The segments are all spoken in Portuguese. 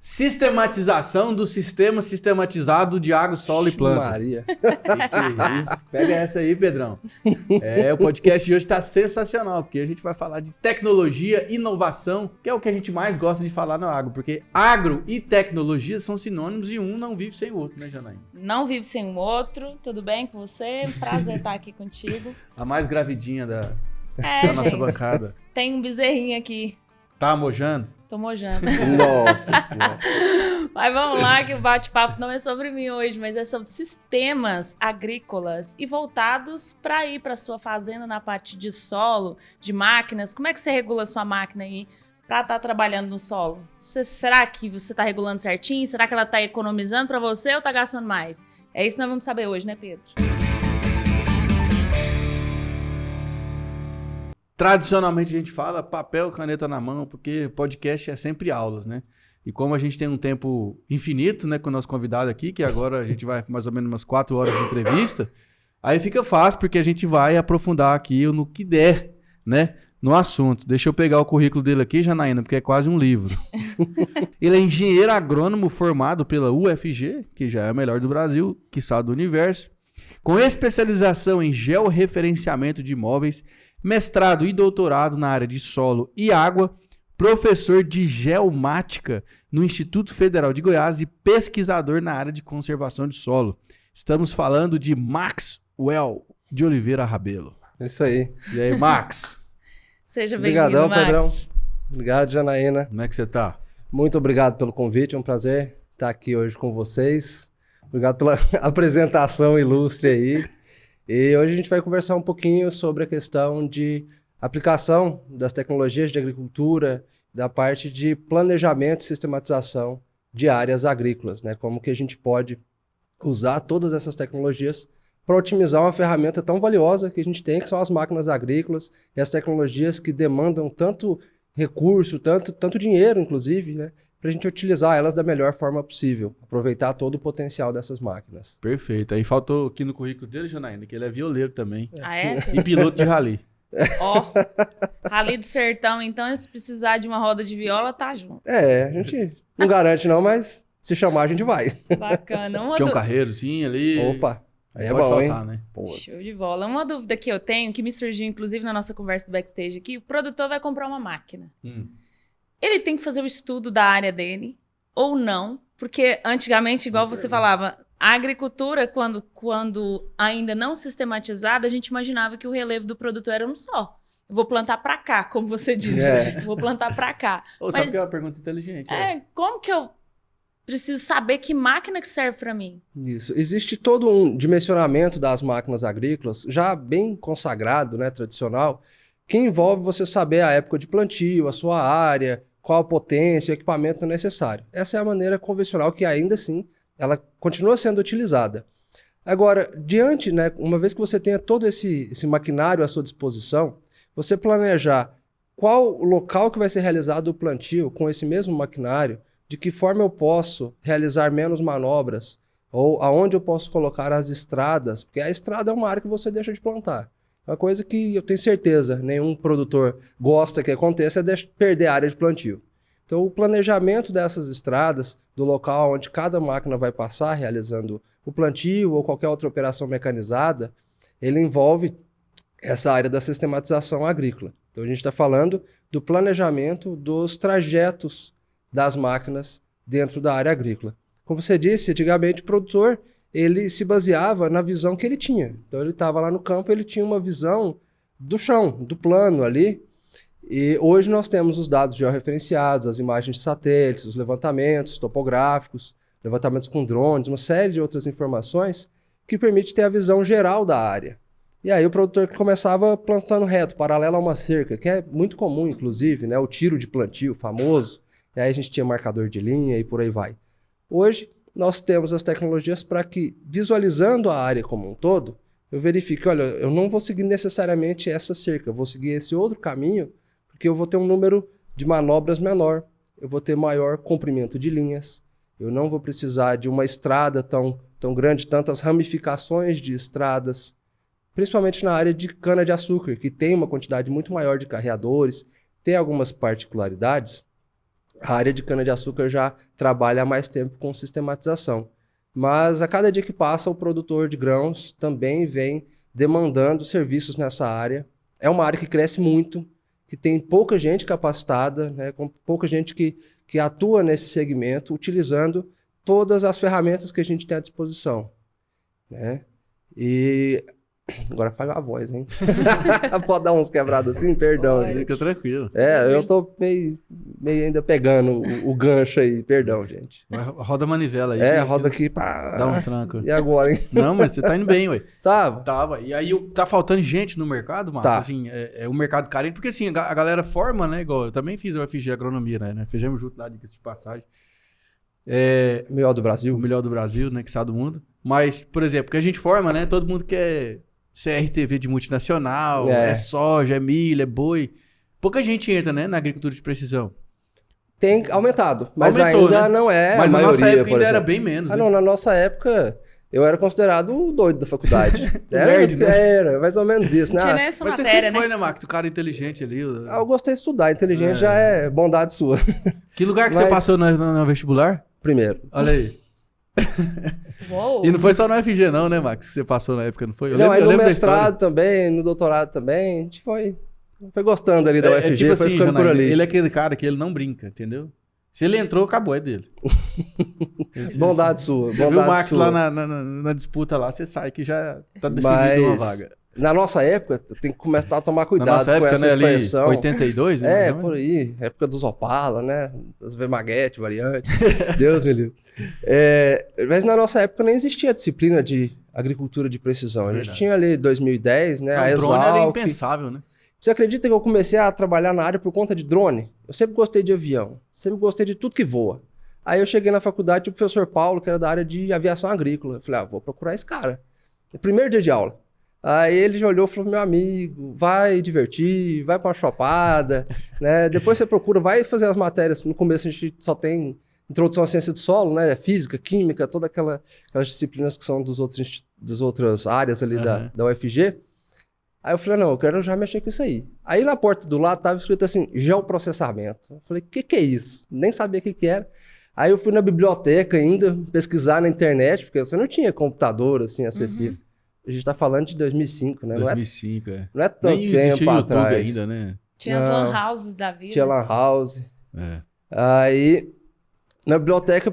Sistematização do sistema sistematizado de água, solo e planta. Maria. Que isso? Pega essa aí, Pedrão. O podcast de hoje está sensacional, porque a gente vai falar de tecnologia, inovação, que é o que a gente mais gosta de falar no agro, porque agro e tecnologia são sinônimos e um não vive sem o outro, né, Janaína? Não vive sem o outro. Tudo bem com você? Prazer estar aqui contigo. A mais gravidinha da nossa bancada. Tem um bezerrinho aqui. Tá mojando? Tô mojando. Nossa Senhora. Mas vamos lá, que o bate-papo não é sobre mim hoje, mas é sobre sistemas agrícolas e voltados para ir para sua fazenda na parte de solo, de máquinas. Como é que você regula a sua máquina aí para estar trabalhando no solo? Será que você está regulando certinho? Será que ela está economizando para você ou está gastando mais? É isso que nós vamos saber hoje, né, Pedro? Tradicionalmente a gente fala papel, caneta na mão, porque podcast é sempre aulas, né? E como a gente tem um tempo infinito, né, com o nosso convidado aqui, que agora a gente vai mais ou menos umas 4 horas de entrevista, aí fica fácil, porque a gente vai aprofundar aqui no que der, né, no assunto. Deixa eu pegar o currículo dele aqui, Janaína, porque é quase um livro. Ele é engenheiro agrônomo formado pela UFG, que já é a melhor do Brasil, quiçá do universo, com especialização em georreferenciamento de imóveis, mestrado e doutorado na área de solo e água, professor de geomática no Instituto Federal de Goiás e pesquisador na área de conservação de solo. Estamos falando de Maxwell de Oliveira Rabelo. É isso aí. E aí, Max? Seja bem-vindo, Obrigadão, Max. Pedrão. Obrigado, Janaína. Como é que você tá? Muito obrigado pelo convite, é um prazer estar aqui hoje com vocês. Obrigado pela apresentação ilustre aí. E hoje a gente vai conversar um pouquinho sobre a questão de aplicação das tecnologias de agricultura, da parte de planejamento e sistematização de áreas agrícolas, né? Como que a gente pode usar todas essas tecnologias para otimizar uma ferramenta tão valiosa que a gente tem, que são as máquinas agrícolas e as tecnologias que demandam tanto recurso, tanto dinheiro, inclusive, né? Para a gente utilizar elas da melhor forma possível, aproveitar todo o potencial dessas máquinas. Perfeito. Aí faltou aqui no currículo dele, Janaína, que ele é violeiro também. Ah, é? E piloto de rally. Ó, Rally do Sertão, então, se precisar de uma roda de viola, tá junto. A gente não garante não, mas se chamar a gente vai. Bacana. Tinha um carreirozinho ali. Opa, aí é Pode bom, faltar, hein? né? Pô. Show de bola. Uma dúvida que eu tenho, que me surgiu inclusive na nossa conversa do backstage aqui, o produtor vai comprar uma máquina. Ele tem que fazer o estudo da área dele ou não? Porque antigamente, igual você falava, a agricultura, quando ainda não sistematizada, a gente imaginava que o relevo do produtor era um só. Eu vou plantar pra cá, como você disse. Vou plantar pra cá. Sabe que é uma pergunta inteligente? Como que eu preciso saber que máquina que serve pra mim? Isso. Existe todo um dimensionamento das máquinas agrícolas, já bem consagrado, né, tradicional, que envolve você saber a época de plantio, a sua área, qual a potência, o equipamento necessário. Essa é a maneira convencional que ainda assim ela continua sendo utilizada. Agora, diante, né, uma vez que você tenha todo esse maquinário à sua disposição, você planejar qual o local que vai ser realizado o plantio com esse mesmo maquinário, de que forma eu posso realizar menos manobras, ou aonde eu posso colocar as estradas, porque a estrada é uma área que você deixa de plantar. Uma coisa que eu tenho certeza nenhum produtor gosta que aconteça é perder a área de plantio. Então, o planejamento dessas estradas, do local onde cada máquina vai passar realizando o plantio ou qualquer outra operação mecanizada, ele envolve essa área da sistematização agrícola. Então, a gente está falando do planejamento dos trajetos das máquinas dentro da área agrícola. Como você disse, antigamente o produtor ele se baseava na visão que ele tinha. Então ele estava lá no campo, ele tinha uma visão do chão, do plano ali. E hoje nós temos os dados georreferenciados, as imagens de satélites, os levantamentos topográficos, levantamentos com drones, uma série de outras informações que permite ter a visão geral da área. E aí o produtor que começava plantando reto, paralelo a uma cerca, que é muito comum, inclusive, né? O tiro de plantio famoso. E aí a gente tinha marcador de linha e por aí vai. Hoje, nós temos as tecnologias para que, visualizando a área como um todo, eu verifique, olha, eu não vou seguir necessariamente essa cerca, eu vou seguir esse outro caminho, porque eu vou ter um número de manobras menor, eu vou ter maior comprimento de linhas, eu não vou precisar de uma estrada tão grande, tantas ramificações de estradas, principalmente na área de cana-de-açúcar, que tem uma quantidade muito maior de carreadores, tem algumas particularidades. A área de cana-de-açúcar já trabalha há mais tempo com sistematização. Mas a cada dia que passa, o produtor de grãos também vem demandando serviços nessa área. É uma área que cresce muito, que tem pouca gente capacitada, né, com pouca gente que atua nesse segmento, utilizando todas as ferramentas que a gente tem à disposição, né? E agora falha a voz, hein? Pode dar uns quebrados assim? Perdão, gente. Fica tranquilo. Eu tô meio ainda pegando o gancho aí, perdão, gente. Roda a manivela aí. Roda aqui, pá. Dá um tranco. E agora, hein? Não, mas você tá indo bem, ué. Tava. Tava. E aí tá faltando gente no mercado, Marcos? Tá. Assim, é um mercado carente, porque assim, a galera forma, né? Igual eu também fiz o UFG Agronomia, né? Fizemos junto lá, de passagem. Melhor do Brasil. O melhor do Brasil, né? Que sabe do mundo. Mas, por exemplo, que a gente forma, né? Todo mundo quer CRTV de multinacional, é soja, é milho, é boi. Pouca gente entra, né? Na agricultura de precisão. Tem aumentado, mas Aumentou, ainda né? não é Mas a na maioria, nossa época por ainda era exemplo. bem menos, né? Não, na nossa época eu era considerado o doido da faculdade. Nerd, né? Era, mais ou menos isso, né? Tinha nessa Mas você matéria, sempre né? foi, né, Marcos? O cara inteligente ali. Eu gostei de estudar, inteligente já é bondade sua. Que lugar que você passou no vestibular? Primeiro. Olha aí. Uou. E não foi só no UFG não, né, Max? Que você passou na época, não foi? Eu Não, aí eu no lembro da mestrado também, no doutorado também, a gente foi gostando ali da UFG, tipo foi assim, ficando por Janaína, ali. ele é aquele cara que ele não brinca, entendeu? Se ele entrou, acabou, é dele. Bondade sua, Você viu o bondade Max sua. lá na disputa lá, você sai que já tá definido uma vaga. Na nossa época, tem que começar a tomar Na cuidado nossa época, com essa né, ali, expressão. 82, né? Por aí. Época dos Opala, né? Das Vemaguete, variante. Deus me livre. Mas na nossa época nem existia a disciplina de agricultura de precisão. A gente Verdade. tinha ali 2010, né? A O drone era Exalc. impensável, né? Você acredita que eu comecei a trabalhar na área por conta de drone? Eu sempre gostei de avião. Sempre gostei de tudo que voa. Aí eu cheguei na faculdade, o professor Paulo, que era da área de aviação agrícola. Eu falei, vou procurar esse cara. Primeiro dia de aula. Aí ele já olhou e falou, meu amigo, vai divertir, vai pra uma chopada, né? Depois você procura, vai fazer as matérias. No começo a gente só tem introdução à ciência do solo, né? Física, química, todas aquelas disciplinas que são das outras áreas ali da UFG. Aí eu falei, não, eu quero já mexer com isso aí. Aí na porta do lado tava escrito assim, geoprocessamento. Eu falei, o que é isso? Nem sabia o que era. Aí eu fui na biblioteca ainda, pesquisar na internet, porque você não tinha computador assim acessível. A gente tá falando de 2005, né? 2005, Não é tanto Nem tempo existia YouTube atrás. ainda, né? Tinha as lan houses da vida. Tinha lan house. É. Aí, na biblioteca,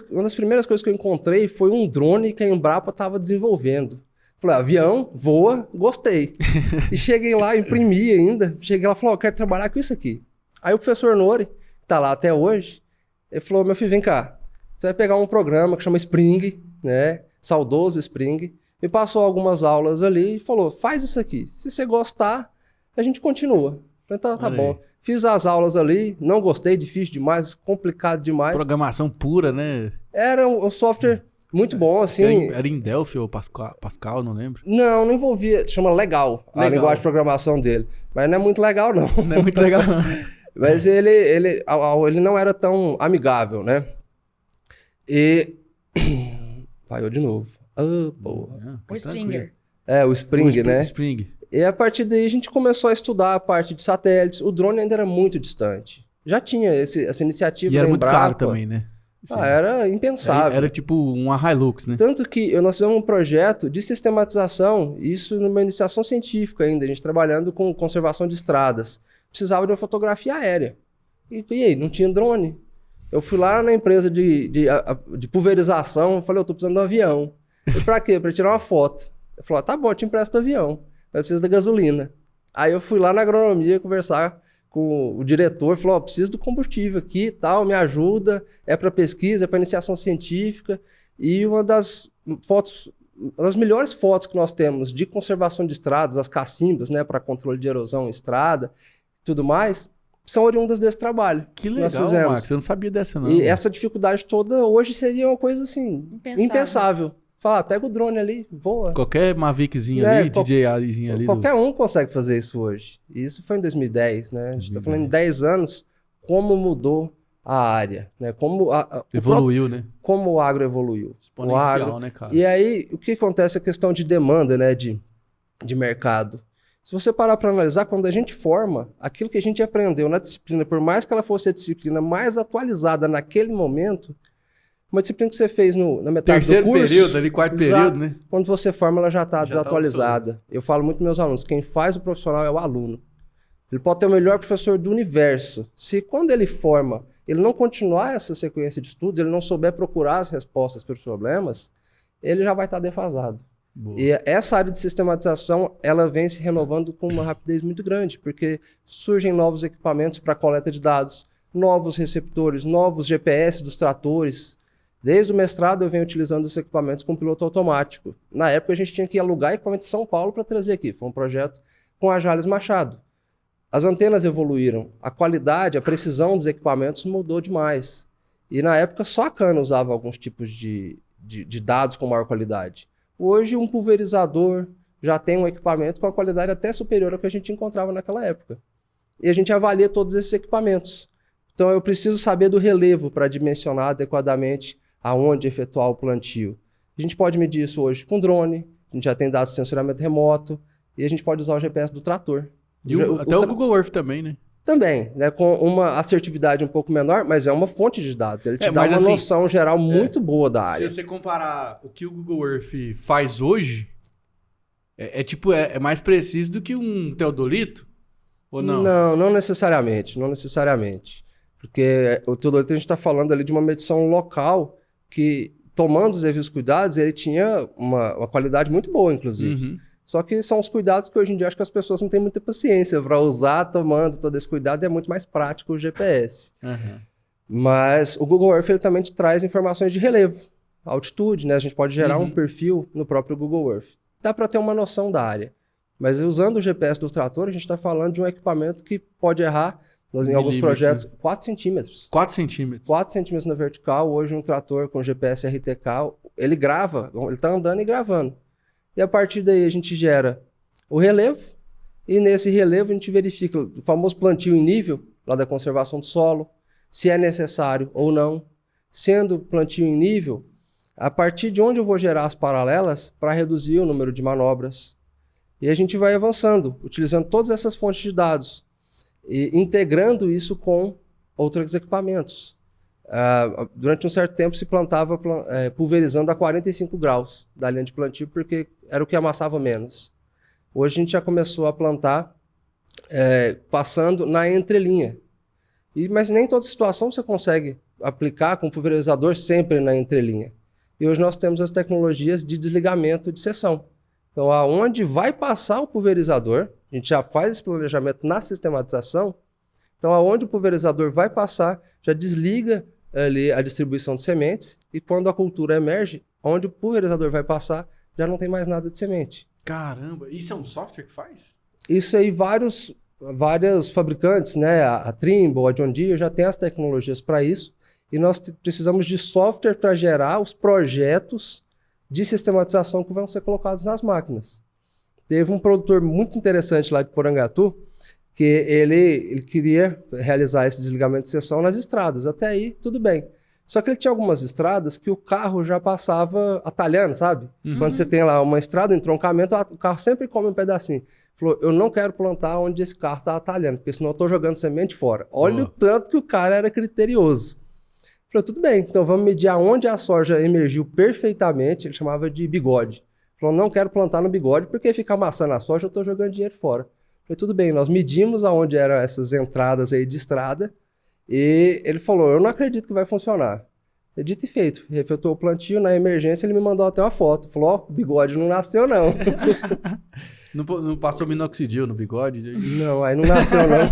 uma das primeiras coisas que eu encontrei foi um drone que a Embrapa estava desenvolvendo. Falei, avião, voa, gostei. E cheguei lá, imprimi ainda. Cheguei lá e falei, eu quero trabalhar com isso aqui. Aí o professor Nori, que tá lá até hoje, ele falou, meu filho, vem cá. Você vai pegar um programa que chama Spring, né? Saudoso Spring. Me passou algumas aulas ali e falou, faz isso aqui. Se você gostar, a gente continua. Falei, tá bom. Fiz as aulas ali, não gostei, difícil demais, complicado demais. Programação pura, né? Era um software muito bom, assim. Era em Delphi ou Pascal, não lembro. Não envolvia, chama Legal, a linguagem de programação dele. Mas não é muito legal, não. Não é muito legal, não. Mas ele não era tão amigável, né? E... Falhou de novo. Porra. O Springer. O Spring, né? O Spring. E a partir daí a gente começou a estudar a parte de satélites. O drone ainda era muito distante. Já tinha essa iniciativa E era da muito Embrapa. caro também, né? Era impensável. Era tipo uma Hilux, né? Tanto que nós fizemos um projeto de sistematização, isso numa iniciação científica ainda, a gente trabalhando com conservação de estradas. Precisava de uma fotografia aérea. E aí, não tinha drone. Eu fui lá na empresa de pulverização, falei, eu tô precisando de um avião. E pra quê? Pra tirar uma foto. Ele falou, tá bom, eu te empresto o avião, mas precisa da gasolina. Aí eu fui lá na agronomia conversar com o diretor, falou, preciso do combustível aqui e tal, me ajuda, é para pesquisa, é para iniciação científica. E uma das melhores fotos que nós temos de conservação de estradas, as cacimbas, né, para controle de erosão em estrada, tudo mais, são oriundas desse trabalho. Que legal, nós fizemos. Max, eu não sabia dessa não. E essa dificuldade toda hoje seria uma coisa assim, impensável. Falar, pega o drone ali, voa. Qualquer Maviczinho ali, DJIzinho ali. Qualquer um consegue fazer isso hoje. E isso foi em 2010, né? A gente está falando em 10 anos, como mudou a área, né? Como evoluiu, né? Como o agro evoluiu. Exponencial, né, cara? E aí, o que acontece? A questão de demanda, né? De mercado. Se você parar para analisar, quando a gente forma, aquilo que a gente aprendeu na disciplina, por mais que ela fosse a disciplina mais atualizada naquele momento, uma disciplina que você fez na metade Terceiro do curso... período, ali, quarto período, né? Quando você forma, ela já está Já desatualizada. Eu falo muito para meus alunos, quem faz o profissional é o aluno. Ele pode ter o melhor professor do universo. Se quando ele forma, ele não continuar essa sequência de estudos, ele não souber procurar as respostas para os problemas, ele já vai estar defasado. Boa. E essa área de sistematização, ela vem se renovando com uma rapidez muito grande, porque surgem novos equipamentos para coleta de dados, novos receptores, novos GPS dos tratores. Desde o mestrado eu venho utilizando os equipamentos com piloto automático. Na época a gente tinha que alugar equipamento de São Paulo para trazer aqui. Foi um projeto com a Jales Machado. As antenas evoluíram, a qualidade, a precisão dos equipamentos mudou demais. E na época só a Canon usava alguns tipos de dados com maior qualidade. Hoje um pulverizador já tem um equipamento com a qualidade até superior ao que a gente encontrava naquela época. E a gente avalia todos esses equipamentos. Então eu preciso saber do relevo para dimensionar adequadamente aonde efetuar o plantio. A gente pode medir isso hoje com drone, a gente já tem dados de sensoramento remoto, e a gente pode usar o GPS do trator. E até o Google Earth também, né? Também, né, com uma assertividade um pouco menor, mas é uma fonte de dados. Ele te dá uma assim, noção geral muito boa da área. Se você comparar o que o Google Earth faz hoje, é mais preciso do que um teodolito? Ou não? Não necessariamente. Não necessariamente. Porque o teodolito a gente está falando ali de uma medição local que, tomando os devidos cuidados, ele tinha uma qualidade muito boa, inclusive. Uhum. Só que são os cuidados que hoje em dia acho que as pessoas não têm muita paciência para usar, tomando todo esse cuidado, e é muito mais prático o GPS. Uhum. Mas o Google Earth ele também te traz informações de relevo, altitude, né? A gente pode gerar um perfil no próprio Google Earth. Dá para ter uma noção da área. Mas usando o GPS do trator, a gente está falando de um equipamento que pode errar, em alguns projetos, 4 centímetros. 4 centímetros. 4 centímetros na vertical. Hoje um trator com GPS RTK, ele grava, ele está andando e gravando. E a partir daí a gente gera o relevo, e nesse relevo a gente verifica o famoso plantio em nível, lá da conservação do solo, se é necessário ou não. Sendo plantio em nível, a partir de onde eu vou gerar as paralelas para reduzir o número de manobras. E a gente vai avançando, utilizando todas essas fontes de dados e integrando isso com outros equipamentos. Durante um certo tempo se plantava pulverizando a 45 graus da linha de plantio, porque era o que amassava menos. Hoje a gente já começou a plantar passando na entrelinha. Mas nem toda situação você consegue aplicar com pulverizador sempre na entrelinha. E hoje nós temos as tecnologias de desligamento de seção. Então, aonde vai passar o pulverizador, a gente já faz esse planejamento na sistematização. Então, aonde o pulverizador vai passar, já desliga ali a distribuição de sementes, e quando a cultura emerge, onde o pulverizador vai passar, já não tem mais nada de semente. Caramba, isso é um software que faz? Isso aí, vários fabricantes, né, a Trimble, a John Deere, já tem as tecnologias para isso, e nós precisamos de software para gerar os projetos de sistematização que vão ser colocados nas máquinas. Teve um produtor muito interessante lá de Porangatu, que ele queria realizar esse desligamento de seção nas estradas. Até aí, tudo bem. Só que ele tinha algumas estradas que o carro já passava atalhando, sabe? Uhum. Quando você tem lá uma estrada, um entroncamento, o carro sempre come um pedacinho. Falou, eu não quero plantar onde esse carro está atalhando, porque senão eu estou jogando semente fora. Olha o tanto que o cara era criterioso. Falou, tudo bem, então vamos medir aonde a soja emergiu perfeitamente. Ele chamava de bigode. Falou, não quero plantar no bigode, porque fica amassando a soja, eu estou jogando dinheiro fora. Falei, tudo bem, nós medimos aonde eram essas entradas aí de estrada, e ele falou, eu não acredito que vai funcionar. É dito e feito, efetuou o plantio, na emergência ele me mandou até uma foto. Falou, ó, o bigode não nasceu não. Não passou minoxidil no bigode? Não, aí não nasceu não.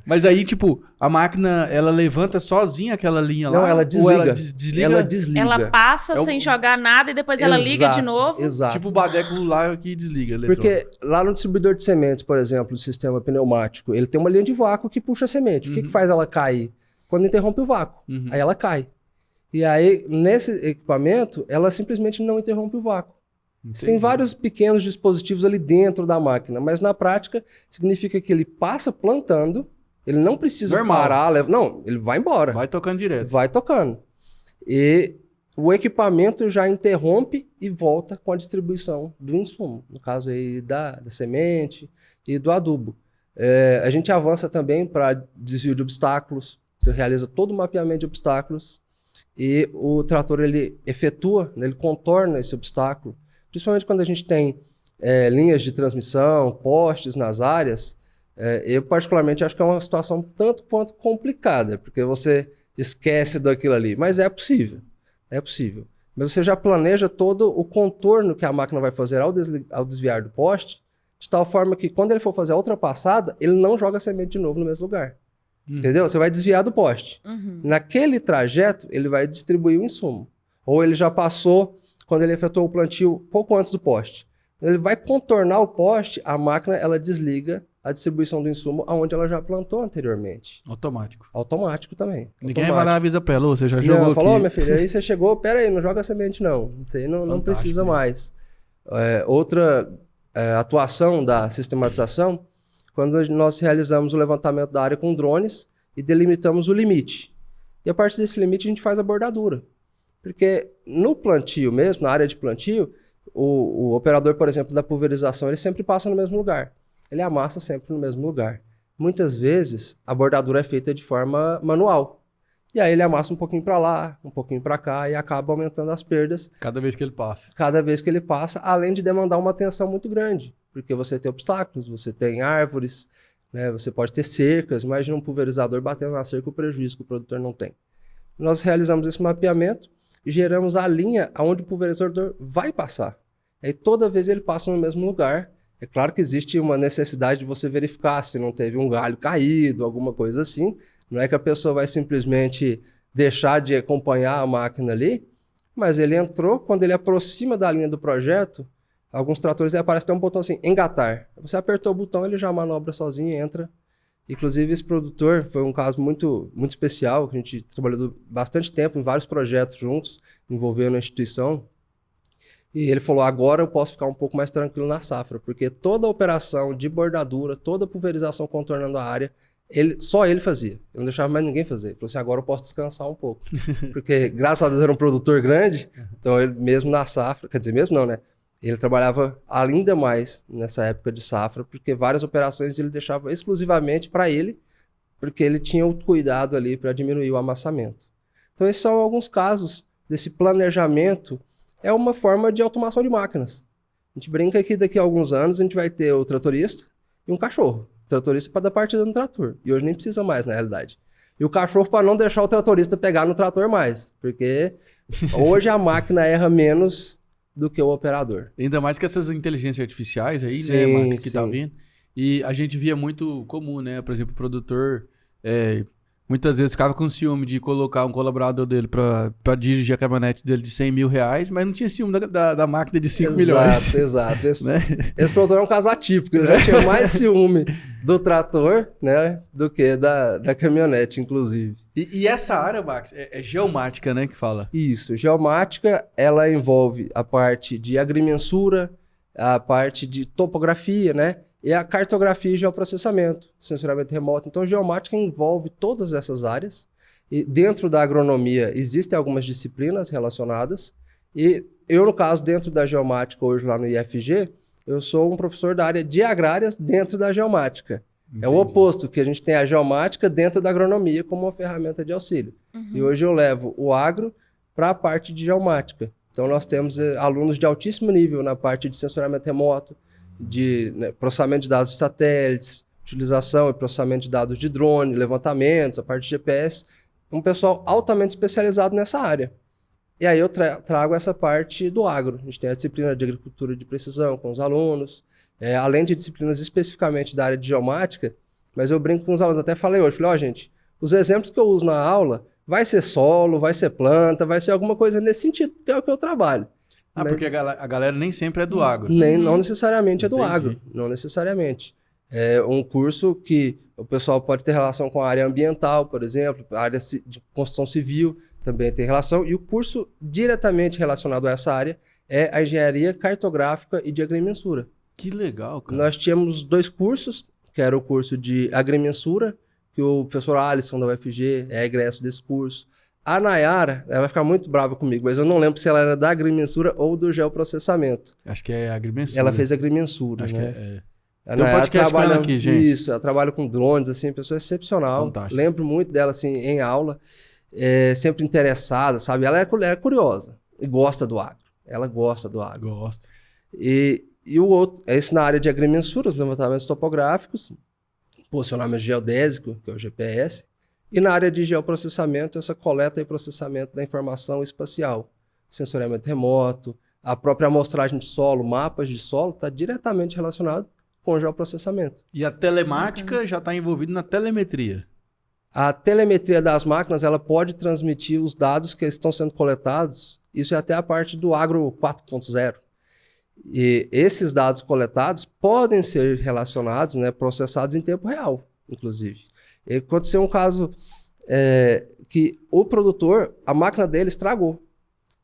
Mas aí, tipo, a máquina, ela levanta sozinha aquela linha lá? Não, ela desliga. Ou ela desliga? Ela desliga. Ela passa sem jogar nada e depois ela liga de novo? Exato. Tipo o badeco lá que desliga. Porque lá no distribuidor de sementes, por exemplo, o sistema pneumático, ele tem uma linha de vácuo que puxa a semente. O que faz ela cair? Quando interrompe o vácuo. Aí ela cai. E aí, nesse equipamento, ela simplesmente não interrompe o vácuo. Entendi. Tem vários pequenos dispositivos ali dentro da máquina, mas na prática significa que ele passa plantando, ele não precisa parar, não, ele vai embora. Vai tocando direto. Vai tocando. E o equipamento já interrompe e volta com a distribuição do insumo, no caso aí da semente e do adubo. A gente avança também para desvio de obstáculos, você realiza todo o mapeamento de obstáculos e o trator ele efetua, né, ele contorna esse obstáculo, principalmente quando a gente tem linhas de transmissão, postes nas áreas. Eu particularmente acho que é uma situação tanto quanto complicada, porque você esquece daquilo ali, mas é possível. É possível. Mas você já planeja todo o contorno que a máquina vai fazer ao desviar do poste, de tal forma que quando ele for fazer a outra passada, ele não joga a semente de novo no mesmo lugar. Entendeu? Você vai desviar do poste. Naquele trajeto, ele vai distribuir o insumo. Ou ele já passou, quando ele efetuou o plantio, pouco antes do poste. Ele vai contornar o poste, a máquina ela desliga a distribuição do insumo aonde ela já plantou anteriormente. Automático. Automático também. Ninguém vai lá avisa pra ela, você já jogou aqui. Falou, minha filha, aí você chegou, pera aí, não joga semente não. Isso aí não precisa mais. Outra atuação da sistematização, quando nós realizamos o levantamento da área com drones e delimitamos o limite. E a partir desse limite a gente faz a bordadura. Porque no plantio mesmo, na área de plantio, o operador, por exemplo, da pulverização, ele sempre passa no mesmo lugar. Ele amassa sempre no mesmo lugar. Muitas vezes, a bordadura é feita de forma manual. E aí ele amassa um pouquinho para lá, um pouquinho para cá e acaba aumentando as perdas. Cada vez que ele passa. Cada vez que ele passa, além de demandar uma atenção muito grande. Porque você tem obstáculos, você tem árvores, né? Você pode ter cercas. Imagina um pulverizador batendo na cerca, o prejuízo que o produtor não tem. Nós realizamos esse mapeamento e geramos a linha aonde o pulverizador vai passar. Aí toda vez ele passa no mesmo lugar. É claro que existe uma necessidade de você verificar se não teve um galho caído, alguma coisa assim. Não é que a pessoa vai simplesmente deixar de acompanhar a máquina ali, mas ele entrou, quando ele aproxima da linha do projeto, alguns tratores aparece até um botão assim, engatar. Você apertou o botão, ele já manobra sozinho e entra. Inclusive esse produtor foi um caso muito, muito especial, que a gente trabalhou bastante tempo em vários projetos juntos, envolvendo a instituição. E ele falou, agora eu posso ficar um pouco mais tranquilo na safra, porque toda a operação de bordadura, toda a pulverização contornando a área, só ele fazia. Ele não deixava mais ninguém fazer. Ele falou assim, agora eu posso descansar um pouco. Porque, graças a Deus, era um produtor grande, então ele mesmo na safra, quer dizer, mesmo não, né? Ele trabalhava ainda mais nessa época de safra, porque várias operações ele deixava exclusivamente para ele, porque ele tinha o cuidado ali para diminuir o amassamento. Então, esses são alguns casos desse planejamento. É uma forma de automação de máquinas. A gente brinca que daqui a alguns anos a gente vai ter o tratorista e um cachorro. O tratorista para dar partida no trator. E hoje nem precisa mais, na realidade. E o cachorro para não deixar o tratorista pegar no trator mais. Porque hoje a máquina erra menos do que o operador. Ainda mais que essas inteligências artificiais aí, Sim, né, Max, que sim. tá vindo. E a gente via muito comum, né? Por exemplo, o produtor muitas vezes ficava com ciúme de colocar um colaborador dele pra dirigir a caminhonete dele de 100 mil reais, mas não tinha ciúme da máquina de 5 milhões. Exato. Né? Esse produtor é um caso atípico. Ele já tinha mais ciúme do trator, né, do que da caminhonete, inclusive. E essa área, Max, é geomática, né, que fala? Isso. Geomática, ela envolve a parte de agrimensura, a parte de topografia, né? E a cartografia e geoprocessamento, sensoramento remoto. Então, geomática envolve todas essas áreas. E dentro da agronomia, existem algumas disciplinas relacionadas. E eu, no caso, dentro da geomática, hoje lá no IFG, eu sou um professor da área de agrárias dentro da geomática. Entendi. É o oposto, que a gente tem a geomática dentro da agronomia como uma ferramenta de auxílio. E hoje eu levo o agro para a parte de geomática. Então, nós temos alunos de altíssimo nível na parte de sensoramento remoto, de processamento de dados de satélites, utilização e processamento de dados de drone, levantamentos, a parte de GPS, um pessoal altamente especializado nessa área. E aí eu trago essa parte do agro. A gente tem a disciplina de agricultura de precisão com os alunos, além de disciplinas especificamente da área de geomática, mas eu brinco com os alunos, até falei hoje, gente, os exemplos que eu uso na aula vai ser solo, vai ser planta, vai ser alguma coisa nesse sentido, que é o que eu trabalho. Mas porque a galera nem sempre é do agro. Não necessariamente é do Entendi. agro, não necessariamente. É um curso que o pessoal pode ter relação com a área ambiental, por exemplo, a área de construção civil também tem relação, e o curso diretamente relacionado a essa área é a engenharia cartográfica e de agrimensura. Que legal, cara. Nós tínhamos 2 cursos, que era o curso de agrimensura, que o professor Alisson da UFG é egresso desse curso, A Nayara, ela vai ficar muito brava comigo, mas eu não lembro se ela era da agrimensura ou do geoprocessamento. Acho que é agrimensura. Ela fez agrimensura, Acho né? que é. A Tem um Nayara podcast com ela aqui, gente. Isso, ela trabalha com drones, assim, pessoa excepcional. Fantástico. Lembro muito dela, assim, em aula. Sempre interessada, sabe? Ela é curiosa e gosta do agro. Ela gosta do agro. Gosto. E o outro, esse na área de agrimensura, os levantamentos topográficos, posicionamento geodésico, que é o GPS, e na área de geoprocessamento, essa coleta e processamento da informação espacial, sensoriamento remoto, a própria amostragem de solo, mapas de solo, está diretamente relacionado com o geoprocessamento. E a telemática já está envolvida na telemetria. A telemetria das máquinas, ela pode transmitir os dados que estão sendo coletados, isso é até a parte do Agro 4.0. E esses dados coletados podem ser relacionados, né, processados em tempo real, inclusive. E aconteceu um caso que o produtor, a máquina dele estragou.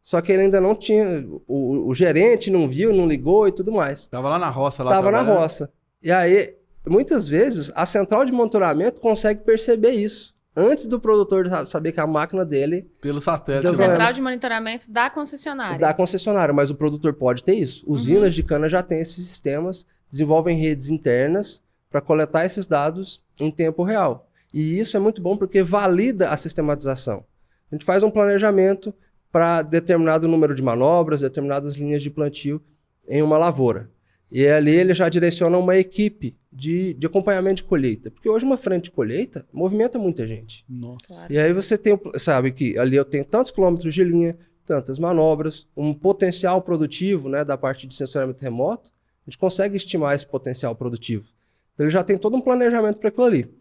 Só que ele ainda não tinha, o gerente não viu, não ligou e tudo mais. Tava lá na roça. Tava na roça. E aí, muitas vezes, a central de monitoramento consegue perceber isso. Antes do produtor saber que a máquina dele... Pelo satélite. Central de monitoramento da concessionária. Da concessionária, mas o produtor pode ter isso. Usinas de cana já têm esses sistemas, desenvolvem redes internas para coletar esses dados em tempo real. E isso é muito bom porque valida a sistematização. A gente faz um planejamento para determinado número de manobras, determinadas linhas de plantio em uma lavoura. E ali ele já direciona uma equipe de acompanhamento de colheita. Porque hoje uma frente de colheita movimenta muita gente. Nossa. Claro. E aí você sabe que ali eu tenho tantos quilômetros de linha, tantas manobras, um potencial produtivo, né, da parte de sensoriamento remoto, a gente consegue estimar esse potencial produtivo. Então ele já tem todo um planejamento para aquilo ali.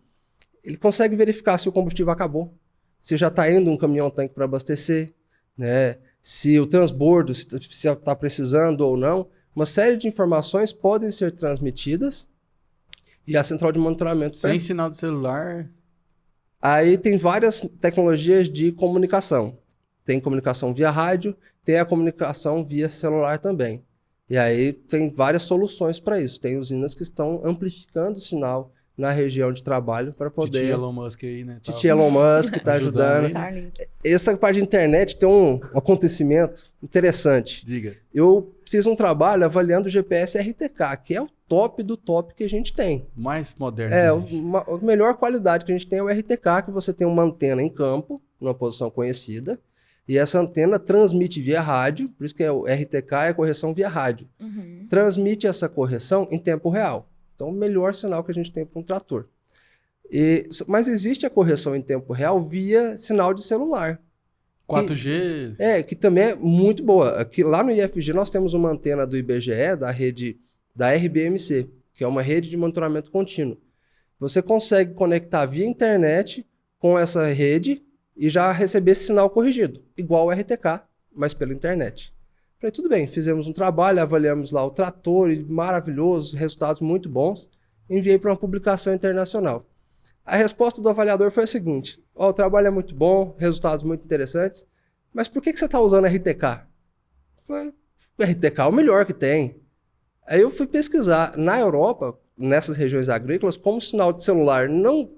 Ele consegue verificar se o combustível acabou, se já está indo um caminhão-tanque para abastecer, né, se o transbordo se está precisando ou não. Uma série de informações podem ser transmitidas e a central de monitoramento... Sem sinal de celular... Aí tem várias tecnologias de comunicação. Tem comunicação via rádio, tem a comunicação via celular também. E aí tem várias soluções para isso. Tem usinas que estão amplificando o sinal na região de trabalho para poder... Titi Elon Musk aí, né? Titi Elon Musk está ajudando. Starlink. Essa parte de internet tem um acontecimento interessante. Diga. Eu fiz um trabalho avaliando o GPS RTK, que é o top do top que a gente tem. Mais moderno. A melhor qualidade que a gente tem é o RTK, que você tem uma antena em campo, numa posição conhecida, e essa antena transmite via rádio, por isso que o RTK é a correção via rádio. Uhum. Transmite essa correção em tempo real. Então, o melhor sinal que a gente tem para um trator. Mas existe a correção em tempo real via sinal de celular. 4G. Que também é muito boa. Aqui, lá no IFG nós temos uma antena do IBGE, da rede da RBMC, que é uma rede de monitoramento contínuo. Você consegue conectar via internet com essa rede e já receber esse sinal corrigido, igual o RTK, mas pela internet. Falei, tudo bem, fizemos um trabalho, avaliamos lá o trator, maravilhoso, resultados muito bons, enviei para uma publicação internacional. A resposta do avaliador foi a seguinte: o trabalho é muito bom, resultados muito interessantes, mas por que você está usando RTK? Foi, o RTK é o melhor que tem. Aí eu fui pesquisar. Na Europa, nessas regiões agrícolas, como o sinal de celular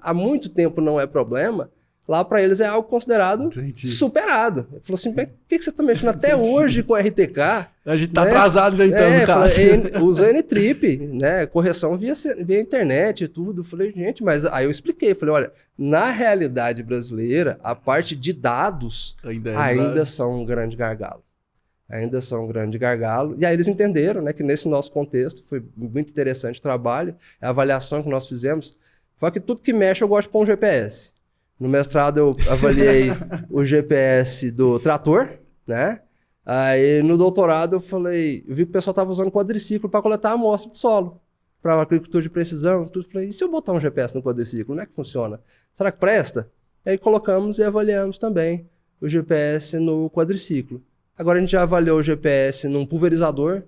há muito tempo não é problema, lá para eles é algo considerado superado. Ele falou assim, por que você está mexendo até hoje com RTK? A gente está atrasado já então, no caso. Usa N-Trip, né? Correção via internet e tudo. Eu falei, gente, mas aí eu expliquei. Falei, olha, na realidade brasileira, a parte de dados ainda são um grande gargalo. Ainda são um grande gargalo. E aí eles entenderam, né, que nesse nosso contexto foi muito interessante o trabalho, a avaliação que nós fizemos. Foi que tudo que mexe eu gosto de pôr um GPS. No mestrado eu avaliei o GPS do trator, né? Aí no doutorado eu vi que o pessoal estava usando quadriciclo para coletar amostra de solo, para agricultura de precisão, tudo. Falei, e se eu botar um GPS no quadriciclo, como é que funciona? Será que presta? Aí colocamos e avaliamos também o GPS no quadriciclo. Agora a gente já avaliou o GPS num pulverizador,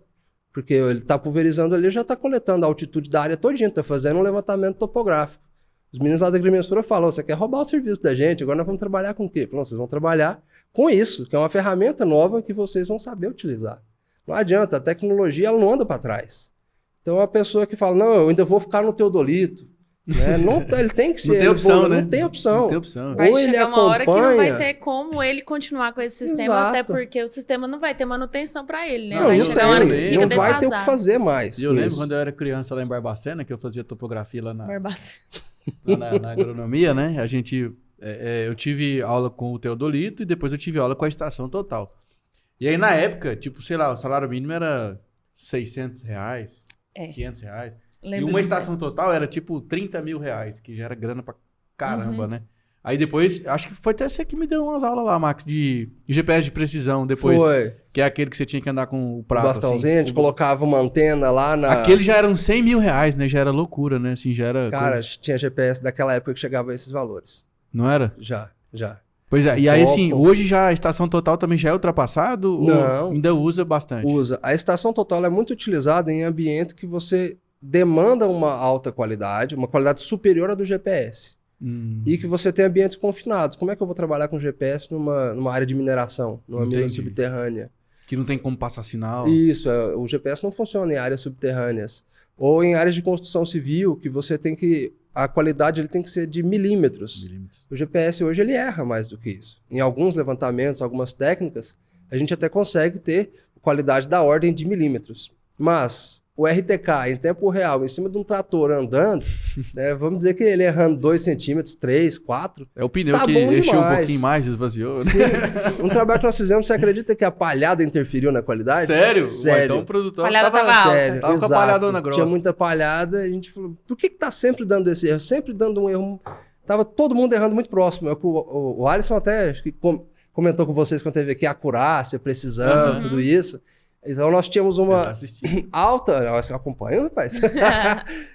porque ele está pulverizando ali, já está coletando a altitude da área todinha, está fazendo um levantamento topográfico. Os meninos lá da agrimensura falam, você quer roubar o serviço da gente, agora nós vamos trabalhar com o quê? Falam, vocês vão trabalhar com isso, que é uma ferramenta nova que vocês vão saber utilizar. Não adianta, a tecnologia ela não anda para trás. Então a pessoa que fala, não, eu ainda vou ficar no teodolito, Né? Não, ele tem que ser. Não tem opção, né? Não tem opção. Não tem opção. Vai Ou ele chegar uma hora que não acompanha- vai ter como ele continuar com esse sistema, Exato. até porque o sistema não vai ter manutenção pra ele, né? Não, Vai não chegar uma hora que tem. fica Não vai ter o que defasado. fazer mais. E eu com lembro isso. quando eu era criança lá em Barbacena, que eu fazia topografia lá na, Barbaça. na agronomia, né? A gente, eu tive aula com o Teodolito e depois eu tive aula com a Estação Total. E aí, na época, tipo, sei lá, o salário mínimo era R$600, R$500. Lembro E uma disso. Estação Total era tipo R$30 mil, que já era grana pra caramba, Uhum. né? Aí depois, acho que foi até você que me deu umas aulas lá, Max, de GPS de precisão depois. Foi. Que é aquele que você tinha que andar com o O prato, bastãozinho, a gente assim. colocava uma antena lá na... Aquele já eram R$100 mil, né? Já era loucura, né? Assim, já era Cara, coisa- tinha GPS daquela época que chegava a esses valores. Não era? Já. Pois é, e aí assim, Topo. hoje já a Estação Total também já é ultrapassado? Não. Ou ainda usa bastante? Usa. A estação total é muito utilizada em ambientes que você demanda uma alta qualidade, uma qualidade superior à do GPS. E que você tem ambientes confinados. Como é que eu vou trabalhar com GPS numa área de mineração, numa mina Entendi. subterrânea? Que não tem como passar sinal. Isso, o GPS não funciona em áreas subterrâneas. Ou em áreas de construção civil, que você tem que... A qualidade ele tem que ser de milímetros. Milímetros. O GPS hoje ele erra mais do que isso. Em alguns levantamentos, algumas técnicas, a gente até consegue ter qualidade da ordem de milímetros. Mas o RTK em tempo real, em cima de um trator andando, né, vamos dizer que ele errando 2 centímetros, 3, 4. É o pneu Tá que bom encheu um demais. pouquinho mais, esvaziou. Né? Sim, um trabalho que nós fizemos, você acredita que a palhada interferiu na qualidade? Sério? Ué, Sério. então o produtor Palhada tava alta. Sério, Tava com a exato. palhadona grossa. Tinha muita palhada, a gente falou, por que tá sempre dando esse erro? Sempre dando um erro. Tava todo mundo errando muito próximo. O Alisson até acho que comentou com vocês quando teve aqui a acurácia, precisão, Uhum. tudo isso. Então nós tínhamos Eu uma assisti. alta... Você acompanha, rapaz?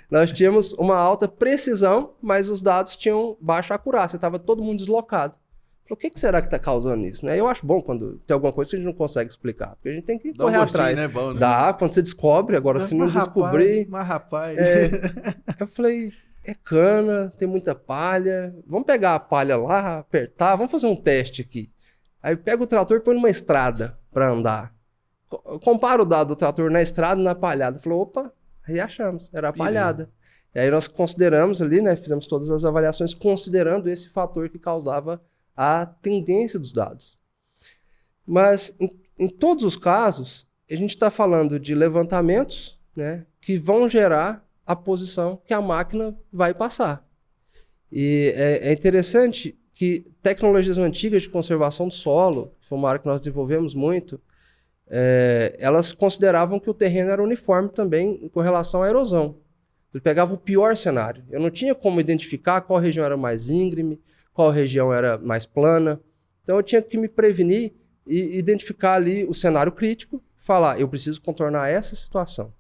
Nós tínhamos uma alta precisão, mas os dados tinham baixa acurácia. Estava todo mundo deslocado. Falei, o que será que está causando isso? Né? Eu acho bom quando tem alguma coisa que a gente não consegue explicar. Porque a gente tem que Dá um correr gostinho, atrás. né? Bom, né? Dá, quando você descobre. Agora, se não descobrir... Mas rapaz... Eu falei, é cana, tem muita palha. Vamos pegar a palha lá, apertar, vamos fazer um teste aqui. Aí pega o trator e põe numa estrada para andar. Compara o dado do trator na estrada e na palhada. Falou, opa, aí achamos, era a palhada. E aí nós consideramos ali, né, fizemos todas as avaliações considerando esse fator que causava a tendência dos dados. Mas em todos os casos, a gente está falando de levantamentos, né, que vão gerar a posição que a máquina vai passar. E é interessante que tecnologias antigas de conservação do solo, que foi uma área que nós desenvolvemos muito, elas consideravam que o terreno era uniforme também com relação à erosão. Ele pegava o pior cenário. Eu não tinha como identificar qual região era mais íngreme, qual região era mais plana. Então eu tinha que me prevenir e identificar ali o cenário crítico, falar, eu preciso contornar essa situação.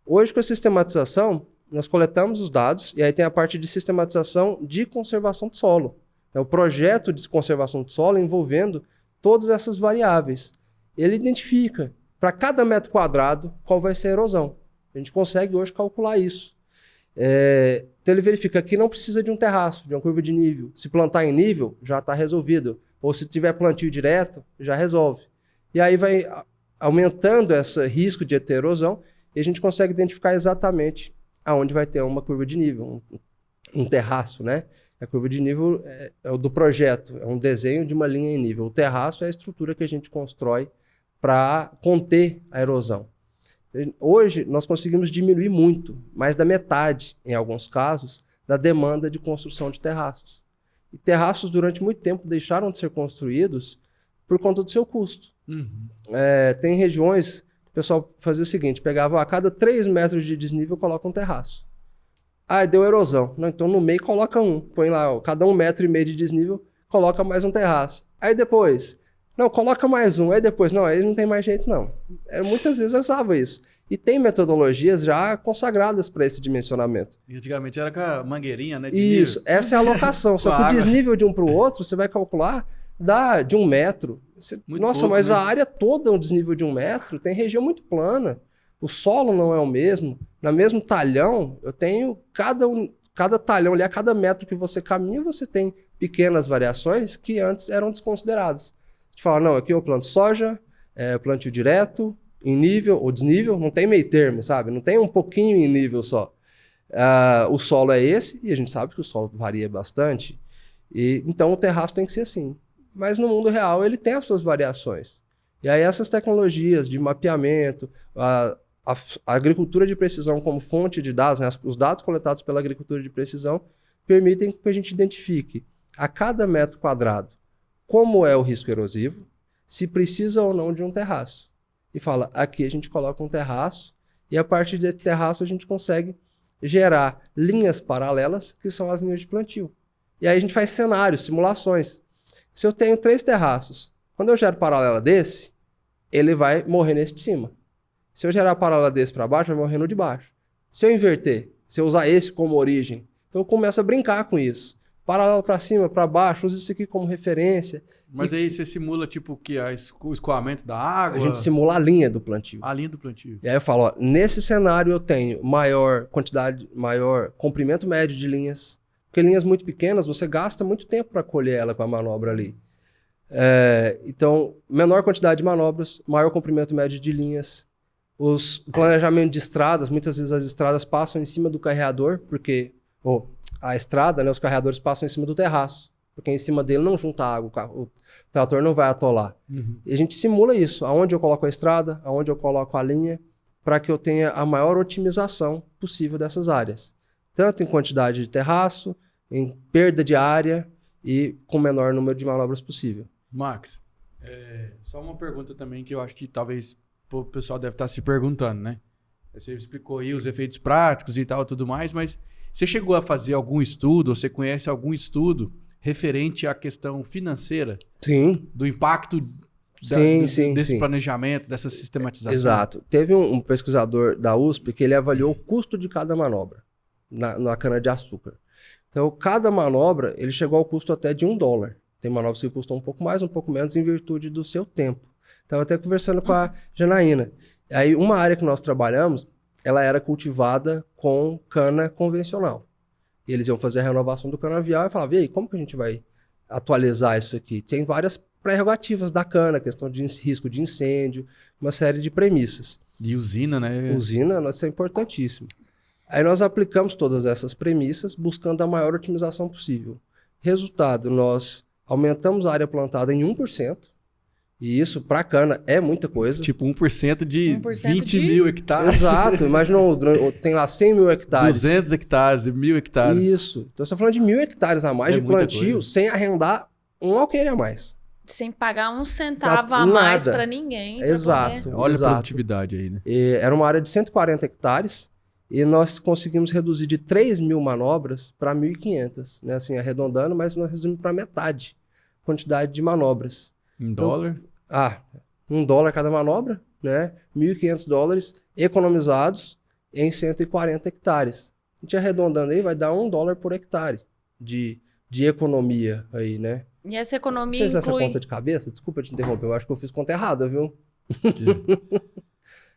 Hoje, com a sistematização, nós coletamos os dados e aí tem a parte de sistematização de conservação do solo. É o projeto de conservação do solo envolvendo todas essas variáveis. Ele identifica, para cada metro quadrado, qual vai ser a erosão. A gente consegue hoje calcular isso. Então ele verifica que não precisa de um terraço, de uma curva de nível. Se plantar em nível, já está resolvido. Ou se tiver plantio direto, já resolve. E aí vai aumentando esse risco de ter erosão e a gente consegue identificar exatamente aonde vai ter uma curva de nível, um terraço, né? A curva de nível é o do projeto, é um desenho de uma linha em nível. O terraço é a estrutura que a gente constrói para conter a erosão. Hoje, nós conseguimos diminuir muito, mais da metade, em alguns casos, da demanda de construção de terraços. E terraços, durante muito tempo, deixaram de ser construídos por conta do seu custo. Tem regiões que o pessoal fazia o seguinte, pegava a cada 3 metros de desnível, coloca um terraço. Ah, deu erosão. Não, então no meio coloca um. Põe lá, ó, cada 1,5 metro de desnível, coloca mais um terraço. Aí depois, não, coloca mais um. Aí depois, não, aí não tem mais jeito não. Muitas vezes eu usava isso. E tem metodologias já consagradas para esse dimensionamento. E antigamente era com a mangueirinha, né? Isso, essa é a alocação. Só que o desnível de um para o outro, você vai calcular, dá de 1 metro. Nossa, pouco, mas né? a área toda é um desnível de 1 metro, tem região muito plana. O solo não é o mesmo. No mesmo talhão, eu tenho cada talhão ali, a cada metro que você caminha, você tem pequenas variações que antes eram desconsideradas. A gente fala, não, aqui eu planto soja, plantio direto, em nível ou desnível, não tem meio termo, sabe? Não tem um pouquinho em nível só. O solo é esse, e a gente sabe que o solo varia bastante, então o terraço tem que ser assim. Mas no mundo real ele tem as suas variações. E aí essas tecnologias de mapeamento, a agricultura de precisão como fonte de dados, né, os dados coletados pela agricultura de precisão, permitem que a gente identifique a cada metro quadrado como é o risco erosivo, se precisa ou não de um terraço. E fala, aqui a gente coloca um terraço, e a partir desse terraço a gente consegue gerar linhas paralelas, que são as linhas de plantio. E aí a gente faz cenários, simulações. Se eu tenho 3 terraços, quando eu gero paralela desse, ele vai morrer nesse de cima. Se eu gerar paralela desse para baixo, vai morrer no de baixo. Se eu inverter, se eu usar esse como origem, então eu começo a brincar com isso. Paralelo para cima, para baixo, uso isso aqui como referência. Mas aí você simula tipo que o escoamento da água? A gente simula a linha do plantio. A linha do plantio. E aí eu falo, ó, nesse cenário eu tenho maior comprimento médio de linhas, porque linhas muito pequenas você gasta muito tempo para colher ela com a manobra ali. Então, menor quantidade de manobras, maior comprimento médio de linhas. O planejamento de estradas, muitas vezes as estradas passam em cima do carreador, porque a estrada, né, os carreadores passam em cima do terraço, porque em cima dele não junta água, o trator não vai atolar. Uhum. E a gente simula isso, aonde eu coloco a estrada, aonde eu coloco a linha, para que eu tenha a maior otimização possível dessas áreas. Tanto em quantidade de terraço, em perda de área e com o menor número de manobras possível. Max, só uma pergunta também que eu acho que talvez o pessoal deve estar se perguntando, né? Você explicou aí os efeitos práticos e tal, tudo mais, mas você chegou a fazer algum estudo, ou você conhece algum estudo referente à questão financeira? Sim. Do impacto desse planejamento, dessa sistematização? Exato. Teve um pesquisador da USP que ele avaliou o custo de cada manobra na cana-de-açúcar. Então, cada manobra, ele chegou ao custo até de $1. Tem manobras que custam um pouco mais, um pouco menos, em virtude do seu tempo. Estava até conversando com a Janaína. Aí, uma área que nós trabalhamos, ela era cultivada com cana convencional. E eles iam fazer a renovação do canavial e falavam, e aí, como que a gente vai atualizar isso aqui? Tem várias prerrogativas da cana, questão de risco de incêndio, uma série de premissas. E usina, né? Usina, isso é importantíssimo. Aí nós aplicamos todas essas premissas, buscando a maior otimização possível. Resultado, nós aumentamos a área plantada em 1%, e isso, para cana, é muita coisa. Tipo 1% de 20 mil hectares. Exato. Imagina, tem lá 100 mil hectares. 200 hectares, 1.000 hectares. Isso. Então, você está falando de 1.000 hectares a mais de plantio, sem arrendar um alqueire a mais. Sem pagar um centavo a mais para ninguém. Exato. Olha a produtividade aí, né? Era uma área de 140 hectares, e nós conseguimos reduzir de 3.000 manobras para 1.500. Né? Assim, arredondando, mas nós reduzimos para metade a quantidade de manobras. Em dólar? $1 cada manobra, né? $1.500 economizados em 140 hectares. A gente arredondando aí, vai dar $1 por hectare de economia aí, né? E essa economia fez essa conta de cabeça? Desculpa te interromper, eu acho que eu fiz conta errada, viu?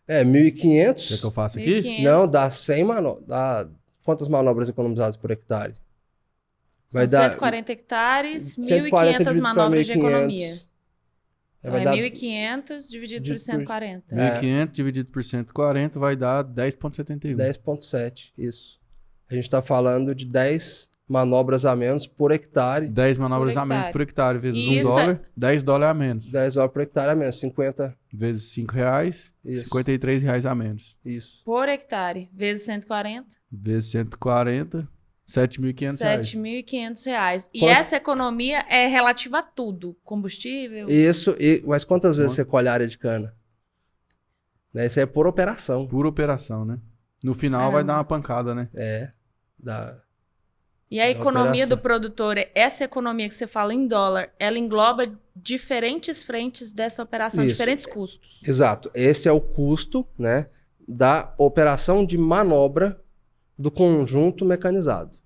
1.500. Quer que eu faça aqui? 1.500. Não, dá 100 manobras. Dá quantas manobras economizadas por hectare? São 140 hectares, 1.500 manobras de economia. Então é 1.500 dividido por 140. 1.500 dividido por 140 vai dar 10,71. 10,7, isso. A gente está falando de 10 manobras a menos por hectare. 10 manobras a menos por hectare, vezes $1, $10 a menos. $10 por hectare a menos, 50. Vezes R$5, R$53 a menos. Isso. Por hectare, vezes 140. Vezes 140, R$7.500. R$7.500. E essa economia é relativa a tudo. Combustível. Isso, mas quantas vezes você colhe a área de cana? Né? Isso é por operação. Por operação, né? No final vai dar uma pancada, né? Dá. E a economia do produtor, essa economia que você fala em dólar, ela engloba diferentes frentes dessa operação, diferentes custos. Exato. Esse é o custo, né, da operação de manobra do conjunto mecanizado.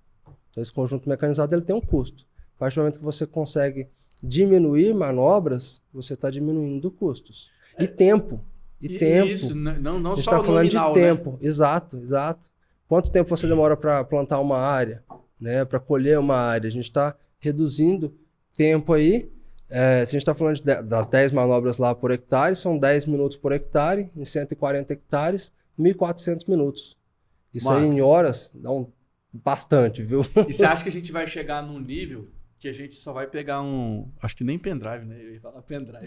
Então, esse conjunto mecanizado ele tem um custo. A partir do momento que você consegue diminuir manobras, você está diminuindo custos. E tempo. Tempo. Isso, não a gente só está falando nominal, de tempo. Né? Exato. Quanto tempo você demora para plantar uma área? Né, para colher uma área. A gente está reduzindo tempo aí. Se a gente está falando das 10 manobras lá por hectare, são 10 minutos por hectare, em 140 hectares, 1.400 minutos. Isso aí em horas dá bastante, viu? E você acha que a gente vai chegar num nível que a gente só vai pegar acho que nem pendrive, né? Eu ia falar pendrive.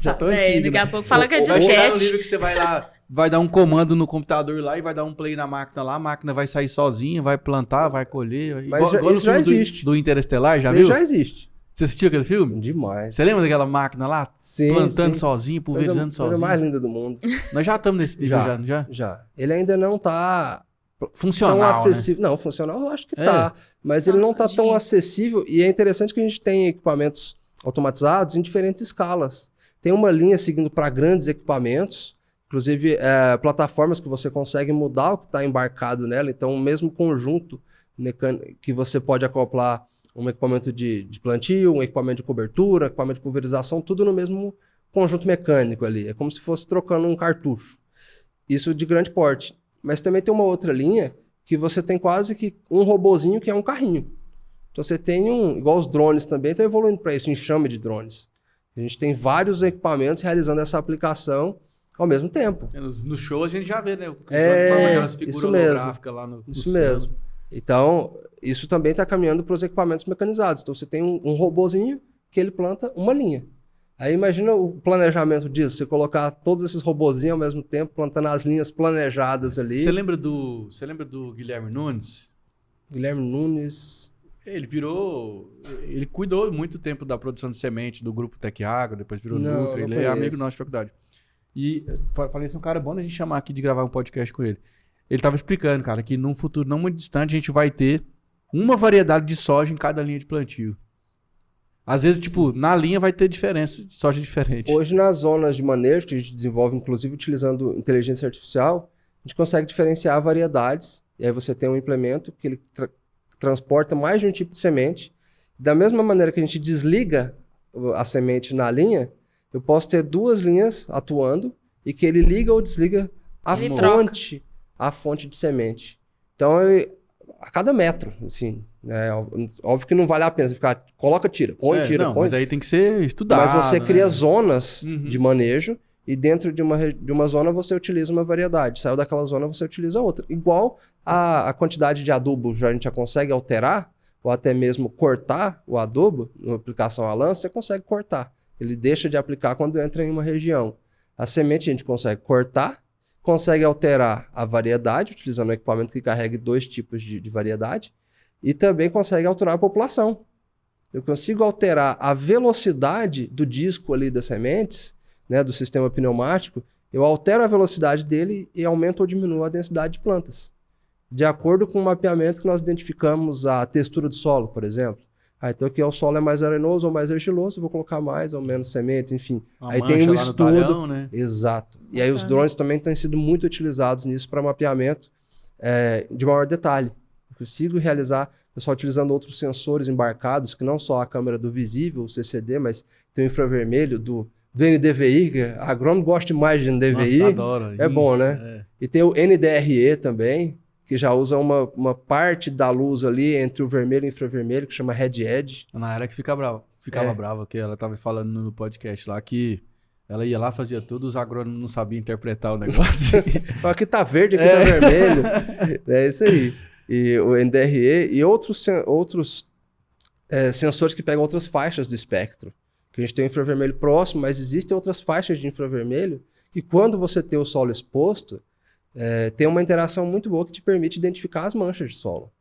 Já tô antigo, daqui né? a pouco fala que é Vai chegar no disquete. nível que você vai lá, vai dar um comando no computador lá e vai dar um play na máquina lá, a máquina vai sair sozinha, vai plantar, vai colher. Mas igual isso já existe. do Interestelar, já Isso viu? já existe. Você assistiu aquele filme? Demais. Você lembra daquela máquina lá? Sim, Plantando sim. sozinho, pulverizando sozinho. Coisa mais linda do mundo. Nós já estamos nesse nível, já, não já? Já. Ele ainda não tá Funcional, tão né? acessível. Não, funcional eu acho que tá. Mas ele não tá tão acessível. E é interessante que a gente tem equipamentos automatizados em diferentes escalas. Tem uma linha seguindo para grandes equipamentos, inclusive plataformas que você consegue mudar o que está embarcado nela. Então, o mesmo conjunto que você pode acoplar um equipamento de plantio, um equipamento de cobertura, equipamento de pulverização, tudo no mesmo conjunto mecânico ali. É como se fosse trocando um cartucho. Isso de grande porte. Mas também tem uma outra linha que você tem quase que um robozinho que é um carrinho. Então você tem igual os drones também, estão evoluindo para isso, enxame de drones. A gente tem vários equipamentos realizando essa aplicação ao mesmo tempo. No show a gente já vê, né? Aquelas figuras holográficas lá no Isso céu. mesmo. Então, isso também está caminhando para os equipamentos mecanizados. Então você tem um robozinho que ele planta uma linha. Aí imagina o planejamento disso, você colocar todos esses robozinhos ao mesmo tempo, plantando as linhas planejadas ali. Você lembra do Guilherme Nunes? Guilherme Nunes... Ele cuidou muito tempo da produção de semente do grupo Tec Agro, depois virou Nutri, ele é amigo nosso de faculdade. E falei assim, um cara bom a gente chamar aqui de gravar um podcast com ele. Ele tava explicando, cara, que num futuro não muito distante a gente vai ter uma variedade de soja em cada linha de plantio. Às vezes, tipo, na linha vai ter diferença de soja diferente. Hoje, nas zonas de manejo, que a gente desenvolve, inclusive, utilizando inteligência artificial, a gente consegue diferenciar variedades. E aí você tem um implemento que ele transporta mais de um tipo de semente. Da mesma maneira que a gente desliga a semente na linha, eu posso ter duas linhas atuando e que ele liga ou desliga a fonte de semente. Então, a cada metro, assim, né? Óbvio que não vale a pena você ficar, coloca, tira, põe, tira, põe. Mas aí tem que ser estudado. Mas você cria né? zonas de manejo e dentro de uma zona você utiliza uma variedade. Saiu daquela zona, você utiliza outra. Igual a quantidade de adubo a gente já consegue alterar, ou até mesmo cortar o adubo, na aplicação a lança, você consegue cortar. Ele deixa de aplicar quando entra em uma região. A semente a gente consegue cortar, consegue alterar a variedade, utilizando um equipamento que carregue 2 tipos de variedade, e também consegue alterar a população. Eu consigo alterar a velocidade do disco ali das sementes, né, do sistema pneumático, eu altero a velocidade dele e aumento ou diminuo a densidade de plantas. De acordo com o mapeamento que nós identificamos a textura do solo, por exemplo. Então aqui o solo é mais arenoso ou mais argiloso, eu vou colocar mais ou menos sementes, enfim. Aí tem um estudo. Talhão, né? Exato. E aí os drones também têm sido muito utilizados nisso para mapeamento de maior detalhe. Eu consigo realizar, pessoal utilizando outros sensores embarcados, que não só a câmera do visível, o CCD, mas tem o infravermelho do NDVI, que a agrônomo gosta mais de NDVI. Nossa, adoro. É bom, né? E tem o NDRE também, que já usa uma parte da luz ali entre o vermelho e o infravermelho, que chama Red Edge. Na era que ficava brava, que ela tava falando no podcast lá que ela ia lá, fazia tudo, os agrônomos não sabiam interpretar o negócio. Aqui tá verde, aqui tá vermelho. É isso aí. E o NDRE e outros sensores que pegam outras faixas do espectro. Que a gente tem o infravermelho próximo, mas existem outras faixas de infravermelho que quando você tem o solo exposto, tem uma interação muito boa que te permite identificar as manchas de solo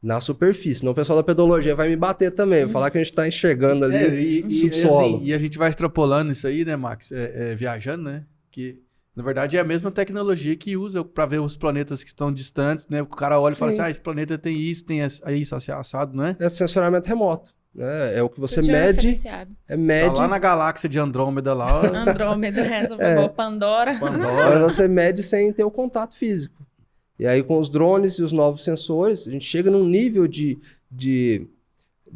na superfície. Senão o pessoal da pedologia vai me bater também, vai falar que a gente está enxergando ali subsolo. E a gente vai extrapolando isso aí, né, Max? Viajando, né? Que, na verdade, é a mesma tecnologia que usa para ver os planetas que estão distantes, né? O cara olha e fala assim, esse planeta tem isso, isso, assado, não é? É sensoramento remoto. É o que você mede. Tá lá na galáxia de Andrômeda lá. Andrômeda, Pandora. Mas você mede sem ter o contato físico. E aí com os drones e os novos sensores, a gente chega num nível de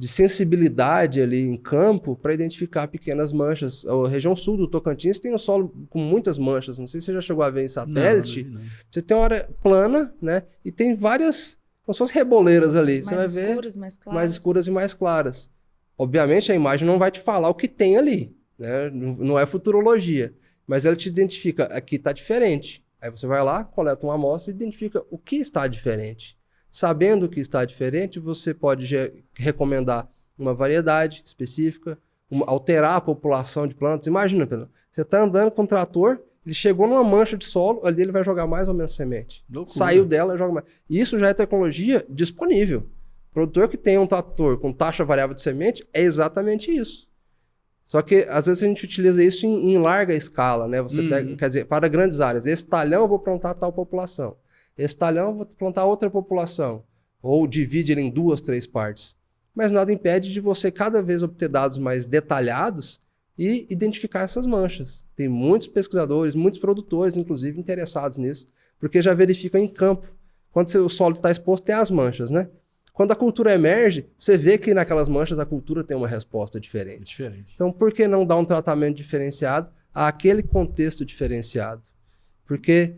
sensibilidade ali em campo para identificar pequenas manchas. A região sul do Tocantins tem um solo com muitas manchas. Não sei se você já chegou a ver em satélite. Não. Você tem uma área plana, né? E tem várias... como se fossem reboleiras ali. Você vai ver mais escuras e mais claras. Obviamente, a imagem não vai te falar o que tem ali, né? Não é futurologia. Mas ela te identifica, aqui está diferente. Aí você vai lá, coleta uma amostra e identifica o que está diferente. Sabendo o que está diferente, você pode recomendar uma variedade específica, alterar a população de plantas. Imagina, Pedro, você está andando com um trator, ele chegou numa mancha de solo, ali ele vai jogar mais ou menos semente. Loucura. Saiu dela, joga mais. Isso já é tecnologia disponível. O produtor que tem um trator com taxa variável de semente é exatamente isso. Só que, às vezes, a gente utiliza isso em larga escala, né? Você pega, quer dizer, para grandes áreas. Esse talhão eu vou plantar tal população. Esse talhão eu vou plantar outra população. Ou divide ele em 2, 3 partes. Mas nada impede de você cada vez obter dados mais detalhados e identificar essas manchas. Tem muitos pesquisadores, muitos produtores, inclusive, interessados nisso, porque já verificam em campo. Quando o solo está exposto, tem as manchas, né? Quando a cultura emerge, você vê que naquelas manchas a cultura tem uma resposta diferente. Diferente. Então, por que não dar um tratamento diferenciado àquele contexto diferenciado? Por que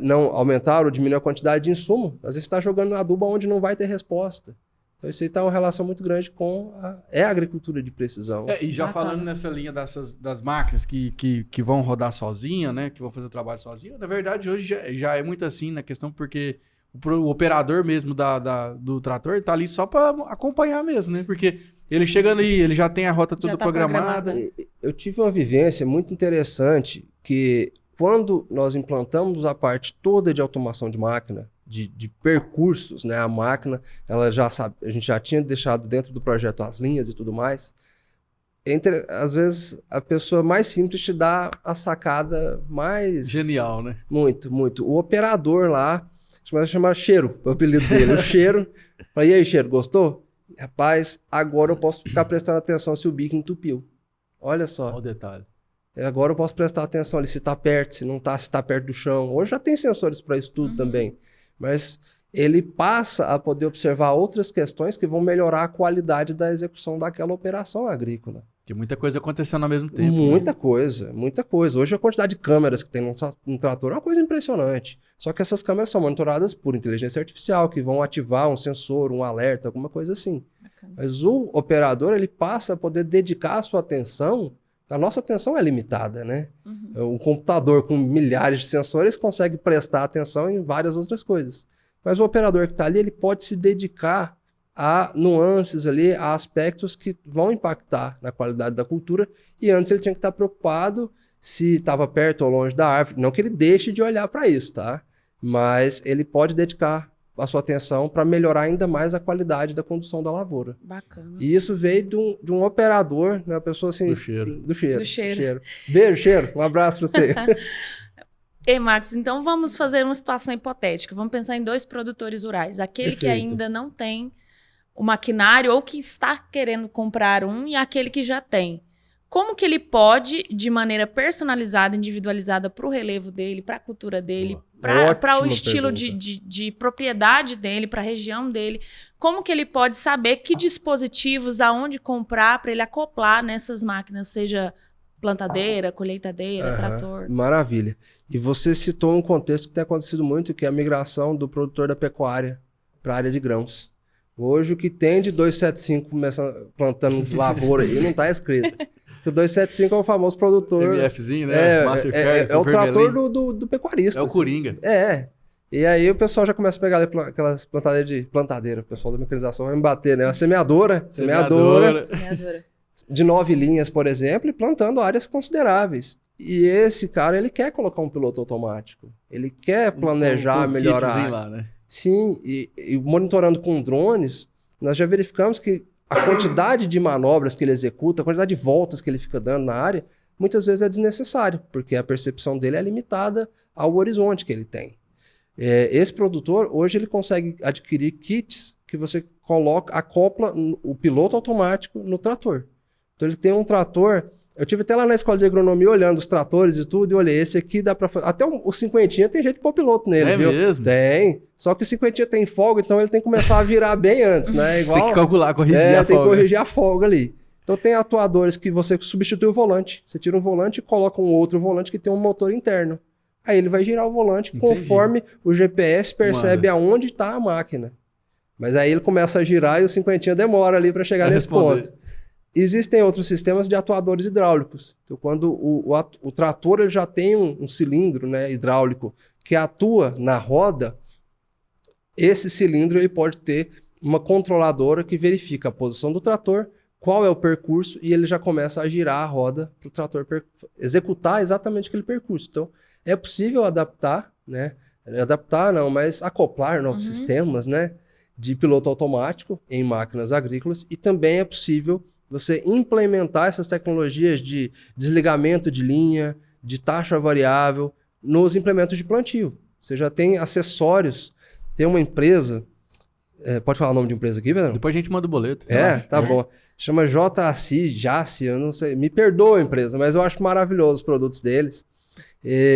não aumentar ou diminuir a quantidade de insumo? Às vezes você está jogando adubo onde não vai ter resposta. Então, isso aí está uma relação muito grande com a agricultura de precisão. E já falando nessa linha das máquinas que vão rodar sozinha, né? Que vão fazer o trabalho sozinha, na verdade, hoje já é muito assim na questão, porque o operador mesmo do trator tá ali só para acompanhar mesmo, né? Porque ele chegando aí, ele já tem a rota toda programada. Eu tive uma vivência muito interessante que quando nós implantamos a parte toda de automação de máquina, de percursos, né? A máquina, ela já sabe, a gente já tinha deixado dentro do projeto as linhas e tudo mais. Às vezes a pessoa mais simples te dá a sacada mais... Genial, né? Muito, muito. O operador lá, começa a chamar Cheiro, o apelido dele, o Cheiro. Falei, e aí, Cheiro, gostou? Rapaz, agora eu posso ficar prestando atenção se o bico entupiu. Olha só. Olha o detalhe. Agora eu posso prestar atenção ali se está perto, se não está, se está perto do chão. Hoje já tem sensores para isso tudo também. Mas ele passa a poder observar outras questões que vão melhorar a qualidade da execução daquela operação agrícola. Tem muita coisa acontecendo ao mesmo tempo. Muita coisa, muita coisa. Hoje a quantidade de câmeras que tem no trator é uma coisa impressionante. Só que essas câmeras são monitoradas por inteligência artificial, que vão ativar um sensor, um alerta, alguma coisa assim. Bacana. Mas o operador, ele passa a poder dedicar a sua atenção. A nossa atenção é limitada, né? Um computador com milhares de sensores consegue prestar atenção em várias outras coisas. Mas o operador que está ali, ele pode se dedicar a nuances ali, a aspectos que vão impactar na qualidade da cultura. E antes ele tinha que estar preocupado se estava perto ou longe da árvore. Não que ele deixe de olhar para isso, tá? Mas ele pode dedicar a sua atenção para melhorar ainda mais a qualidade da condução da lavoura. Bacana. E isso veio de um operador, né, uma pessoa assim... Do cheiro. Do cheiro. Beijo, Cheiro. Um abraço para você. Ei, Marcos, então vamos fazer uma situação hipotética. Vamos pensar em 2 produtores rurais. Aquele Perfeito. que ainda não tem o maquinário ou que está querendo comprar um e aquele que já tem. Como que ele pode, de maneira personalizada, individualizada para o relevo dele, para a cultura dele, para o estilo de propriedade dele, para a região dele, como que ele pode saber que dispositivos, aonde comprar para ele acoplar nessas máquinas, seja plantadeira, colheitadeira, trator? Maravilha. E você citou um contexto que tem acontecido muito, que é a migração do produtor da pecuária para a área de grãos. Hoje, o que tem de 275 plantando lavoura aí não está escrito. O 275 é o famoso produtor... MFzinho, né? É o trator do pecuarista. É o Coringa. E aí o pessoal já começa a pegar aquelas plantadeiras de... Plantadeira, o pessoal da mecanização vai me bater, né? A semeadora. De 9 linhas, por exemplo, e plantando áreas consideráveis. E esse cara, ele quer colocar um piloto automático. Ele quer planejar, melhorar. Lá, né? Sim, e monitorando com drones, nós já verificamos que a quantidade de manobras que ele executa, a quantidade de voltas que ele fica dando na área, muitas vezes é desnecessário, porque a percepção dele é limitada ao horizonte que ele tem. Esse produtor, hoje, ele consegue adquirir kits que você acopla o piloto automático no trator. Então, ele tem um trator... Eu tive até lá na escola de agronomia olhando os tratores e tudo, e olhei, esse aqui dá pra fazer... Até o cinquentinha tem jeito de pôr piloto nele, viu? Mesmo? Tem. Só que o cinquentinha tem folga, então ele tem que começar a virar bem antes, né? Igual... Tem que calcular, corrigir a folga. Tem que corrigir a folga ali. Então tem atuadores que você substitui o volante. Você tira um volante e coloca um outro volante que tem um motor interno. Aí ele vai girar o volante conforme o GPS percebe aonde está a máquina. Mas aí ele começa a girar e o cinquentinha demora ali para chegar nesse ponto. Existem outros sistemas de atuadores hidráulicos. Então, quando o trator ele já tem um cilindro, né, hidráulico que atua na roda, esse cilindro ele pode ter uma controladora que verifica a posição do trator, qual é o percurso, e ele já começa a girar a roda para o trator executar exatamente aquele percurso. Então, é possível adaptar, né? Adaptar não, mas acoplar novos sistemas, né, de piloto automático em máquinas agrícolas, e também é possível você implementar essas tecnologias de desligamento de linha, de taxa variável, nos implementos de plantio. Você já tem acessórios, tem uma empresa, pode falar o nome de empresa aqui, Pedro? Depois a gente manda o boleto. Tá bom. Chama JACI, eu não sei, me perdoa a empresa, mas eu acho maravilhoso os produtos deles.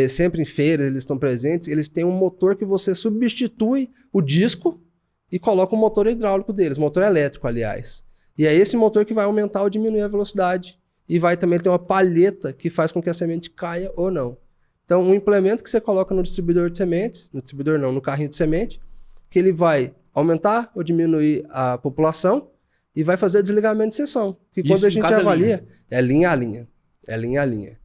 Sempre em feiras eles estão presentes, eles têm um motor que você substitui o disco e coloca o motor hidráulico deles, motor elétrico, aliás. E é esse motor que vai aumentar ou diminuir a velocidade. E vai também ter uma palheta que faz com que a semente caia ou não. Então, um implemento que você coloca no distribuidor de sementes, no distribuidor não, no carrinho de semente, que ele vai aumentar ou diminuir a população e vai fazer desligamento de seção. Que quando a gente avalia, é linha a linha. É linha a linha.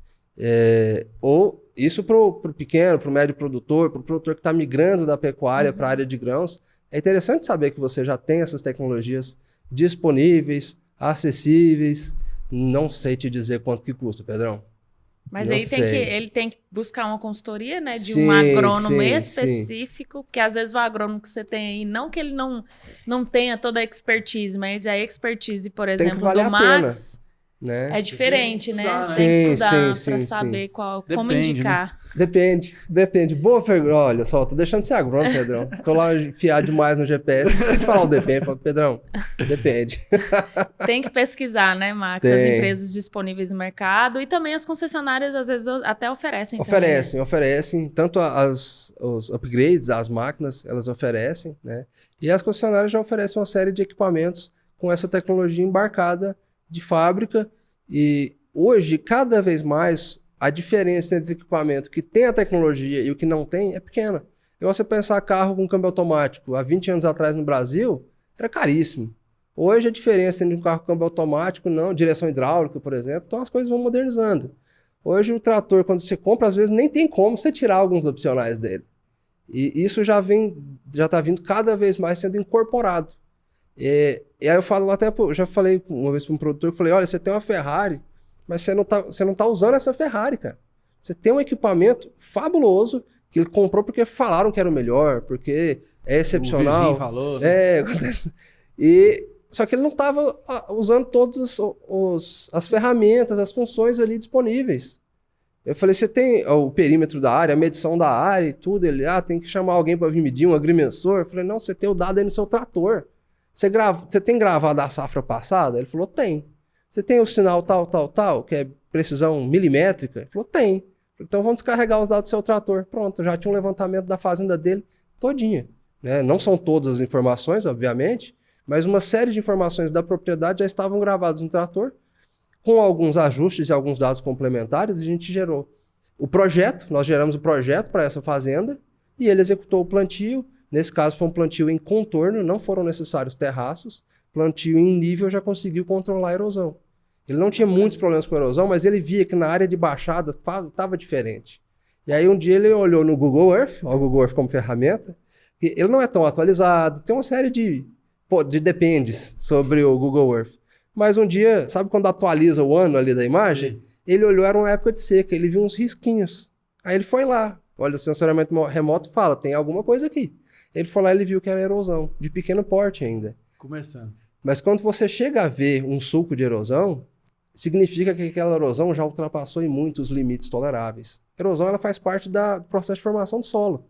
Ou isso para o pequeno, para o médio produtor, para o produtor que está migrando da pecuária para a área de grãos. É interessante saber que você já tem essas tecnologias disponíveis, acessíveis. Não sei te dizer quanto que custa, Pedrão. Mas aí ele tem que buscar uma consultoria, né? De um agrônomo específico, porque às vezes o agrônomo que você tem aí, não que ele não tenha toda a expertise, mas a expertise, por exemplo, do Max... Né? É diferente, né? Tem que estudar para saber como indicar. Né? Depende. Boa pergunta. Olha só, tô deixando de ser agrônomo, Pedrão. Tô lá enfiado demais no GPS. Se você falar o depende, falo, Pedrão, depende. Tem que pesquisar, né, Max? As empresas disponíveis no mercado e também as concessionárias, às vezes, até oferecem. Oferecem. Tanto os upgrades, as máquinas, elas oferecem, né? E as concessionárias já oferecem uma série de equipamentos com essa tecnologia embarcada de fábrica, e hoje, cada vez mais, a diferença entre o equipamento que tem a tecnologia e o que não tem é pequena. Você pensar carro com câmbio automático, há 20 anos atrás no Brasil, era caríssimo. Hoje a diferença entre um carro com câmbio automático, não, direção hidráulica, por exemplo, então as coisas vão modernizando. Hoje o trator, quando você compra, às vezes nem tem como você tirar alguns opcionais dele. E isso já está vindo cada vez mais sendo incorporado. E aí eu falo já falei uma vez para um produtor, que falei, olha, você tem uma Ferrari, mas você não tá usando essa Ferrari, cara. Você tem um equipamento fabuloso que ele comprou porque falaram que era o melhor, porque é excepcional. O vizinho falou. Né? Só que ele não estava usando todas as ferramentas, as funções ali disponíveis. Eu falei, você tem o perímetro da área, a medição da área e tudo. Ele, tem que chamar alguém para vir medir, um agrimensor. Eu falei, não, você tem o dado aí no seu trator. Você tem gravado a safra passada? Ele falou, tem. Você tem o sinal tal, que é precisão milimétrica? Ele falou, tem. Então vamos descarregar os dados do seu trator. Pronto, já tinha um levantamento da fazenda dele todinha. Né? Não são todas as informações, obviamente, mas uma série de informações da propriedade já estavam gravadas no trator, com alguns ajustes e alguns dados complementares, a gente gerou o projeto, nós geramos o projeto para essa fazenda, e ele executou o plantio. Nesse caso foi um plantio em contorno, não foram necessários terraços. Plantio em nível já conseguiu controlar a erosão. Ele não tinha muitos problemas com a erosão, mas ele via que na área de baixada estava diferente. E aí um dia ele olhou no Google Earth, o Google Earth como ferramenta, que ele não é tão atualizado, tem uma série de dependes sobre o Google Earth. Mas um dia, sabe quando atualiza o ano ali da imagem? Sim. Ele olhou, era uma época de seca, ele viu uns risquinhos. Aí ele foi lá, olha, o sensoriamento remoto fala, tem alguma coisa aqui. Ele foi lá e ele viu que era erosão, de pequeno porte ainda. Começando. Mas quando você chega a ver um sulco de erosão, significa que aquela erosão já ultrapassou em muito os limites toleráveis. A erosão ela faz parte do processo de formação do solo.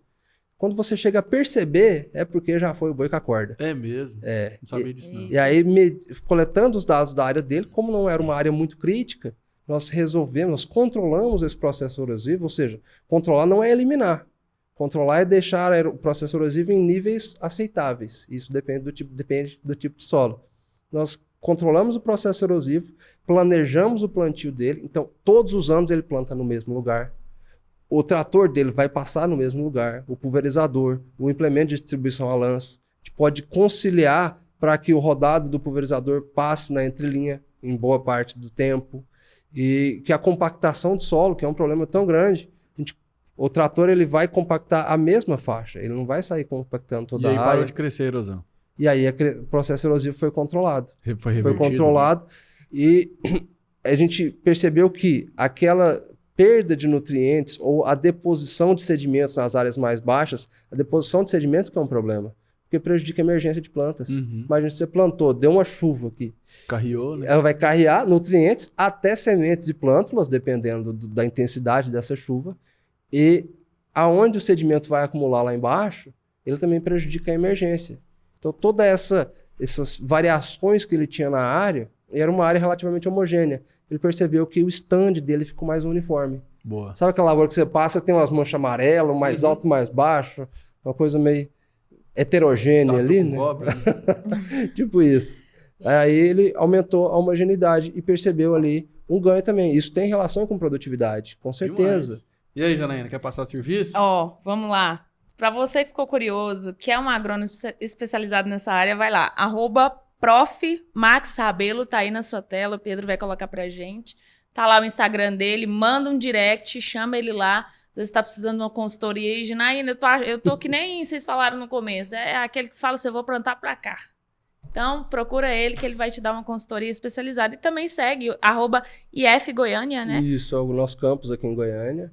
Quando você chega a perceber, é porque já foi o boi com a corda. É mesmo? É. Não sabia disso, não. E aí, coletando os dados da área dele, como não era uma área muito crítica, nós controlamos esse processo erosivo, ou seja, controlar não é eliminar. Controlar é deixar o processo erosivo em níveis aceitáveis. Isso depende do tipo de solo. Nós controlamos o processo erosivo, planejamos o plantio dele. Então, todos os anos ele planta no mesmo lugar. O trator dele vai passar no mesmo lugar. O pulverizador, o implemento de distribuição a lanço. A gente pode conciliar para que o rodado do pulverizador passe na entrelinha em boa parte do tempo, e que a compactação de solo, que é um problema tão grande, o trator ele vai compactar a mesma faixa, ele não vai sair compactando toda a área. E aí parou de crescer a erosão. E aí o processo erosivo foi controlado. Foi controlado, né? E a gente percebeu que aquela perda de nutrientes ou a deposição de sedimentos nas áreas mais baixas, a deposição de sedimentos que é um problema, porque prejudica a emergência de plantas. Imagina, você plantou, deu uma chuva aqui. Carreou, né? Ela vai carrear nutrientes até sementes e plântulas, dependendo da intensidade dessa chuva. E aonde o sedimento vai acumular lá embaixo, ele também prejudica a emergência. Então, todas essas variações que ele tinha na área, era uma área relativamente homogênea. Ele percebeu que o stand dele ficou mais uniforme. Boa. Sabe aquela lavoura que você passa, tem umas manchas amarelas, mais alto, mais baixo, uma coisa meio heterogênea Tatu ali, com né? cobra. Tipo isso. Aí ele aumentou a homogeneidade e percebeu ali um ganho também. Isso tem relação com produtividade, com certeza. Demais. E aí, Janaína, quer passar o serviço? Vamos lá. Para você que ficou curioso, que é um agrônomo especializado nessa área, vai lá, @Prof. Max Rabelo, tá aí na sua tela, o Pedro vai colocar pra gente. Tá lá o Instagram dele, manda um direct, chama ele lá. Às vezes tá precisando de uma consultoria aí, Janaína, eu tô que nem vocês falaram no começo, é aquele que fala assim, eu vou plantar pra cá. Então, procura ele que ele vai te dar uma consultoria especializada. E também segue @IF-Goiânia, né? Isso, é o nosso campus aqui em Goiânia.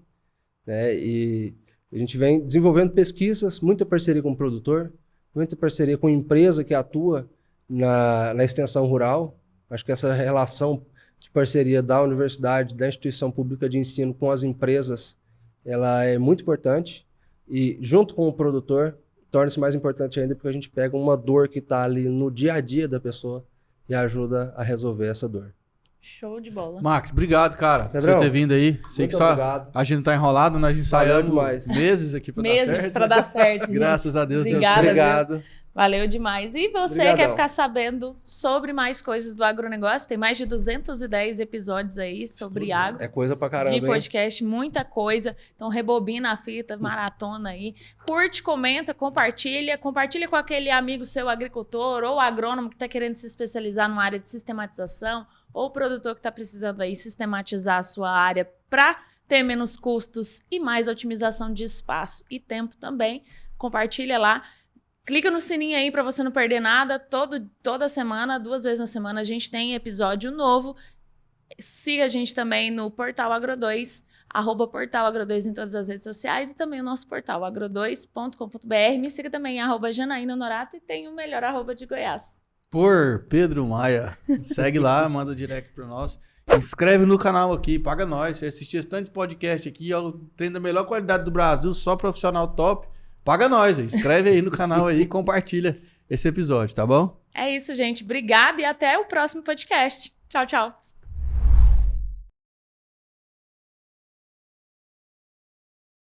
Né? E a gente vem desenvolvendo pesquisas, muita parceria com o produtor, muita parceria com empresa que atua na extensão rural. Acho que essa relação de parceria da universidade, da instituição pública de ensino com as empresas, ela é muito importante. E junto com o produtor, torna-se mais importante ainda porque a gente pega uma dor que está ali no dia a dia da pessoa e ajuda a resolver essa dor. Show de bola. Max, obrigado, cara, Pedrão, por você ter vindo aí. Sei que só obrigado. a gente tá enrolado, nós ensaiamos meses aqui pra dar certo. Meses pra dar certo, gente. Graças a Deus Obrigada, deu certo. Obrigado. Valeu demais. E você Obrigadão. quer ficar sabendo sobre mais coisas do agronegócio? Tem mais de 210 episódios aí sobre agro. É coisa pra caramba, de hein? podcast, muita coisa. Então rebobina a fita, maratona aí. Curte, comenta, compartilha. Compartilha com aquele amigo seu agricultor ou agrônomo que está querendo se especializar numa área de sistematização ou produtor que está precisando aí sistematizar a sua área para ter menos custos e mais otimização de espaço e tempo também. Compartilha lá. Clica no sininho aí para você não perder nada. Toda semana, 2 vezes na semana, a gente tem episódio novo. Siga a gente também no Portal Agro2, @Portal Agro2 em todas as redes sociais e também o nosso portal agro2.com.br. Me siga também @Janaína Norato e tem o melhor @ de Goiás. Por Pedro Maia. Segue lá, manda direct para nós. Inscreve no canal aqui, paga nós. Você assistir esse tanto de podcast aqui, é o trem da melhor qualidade do Brasil, só profissional top. Paga nós, inscreve aí no canal aí e compartilha esse episódio, tá bom? É isso, gente. Obrigada e até o próximo podcast. Tchau, tchau.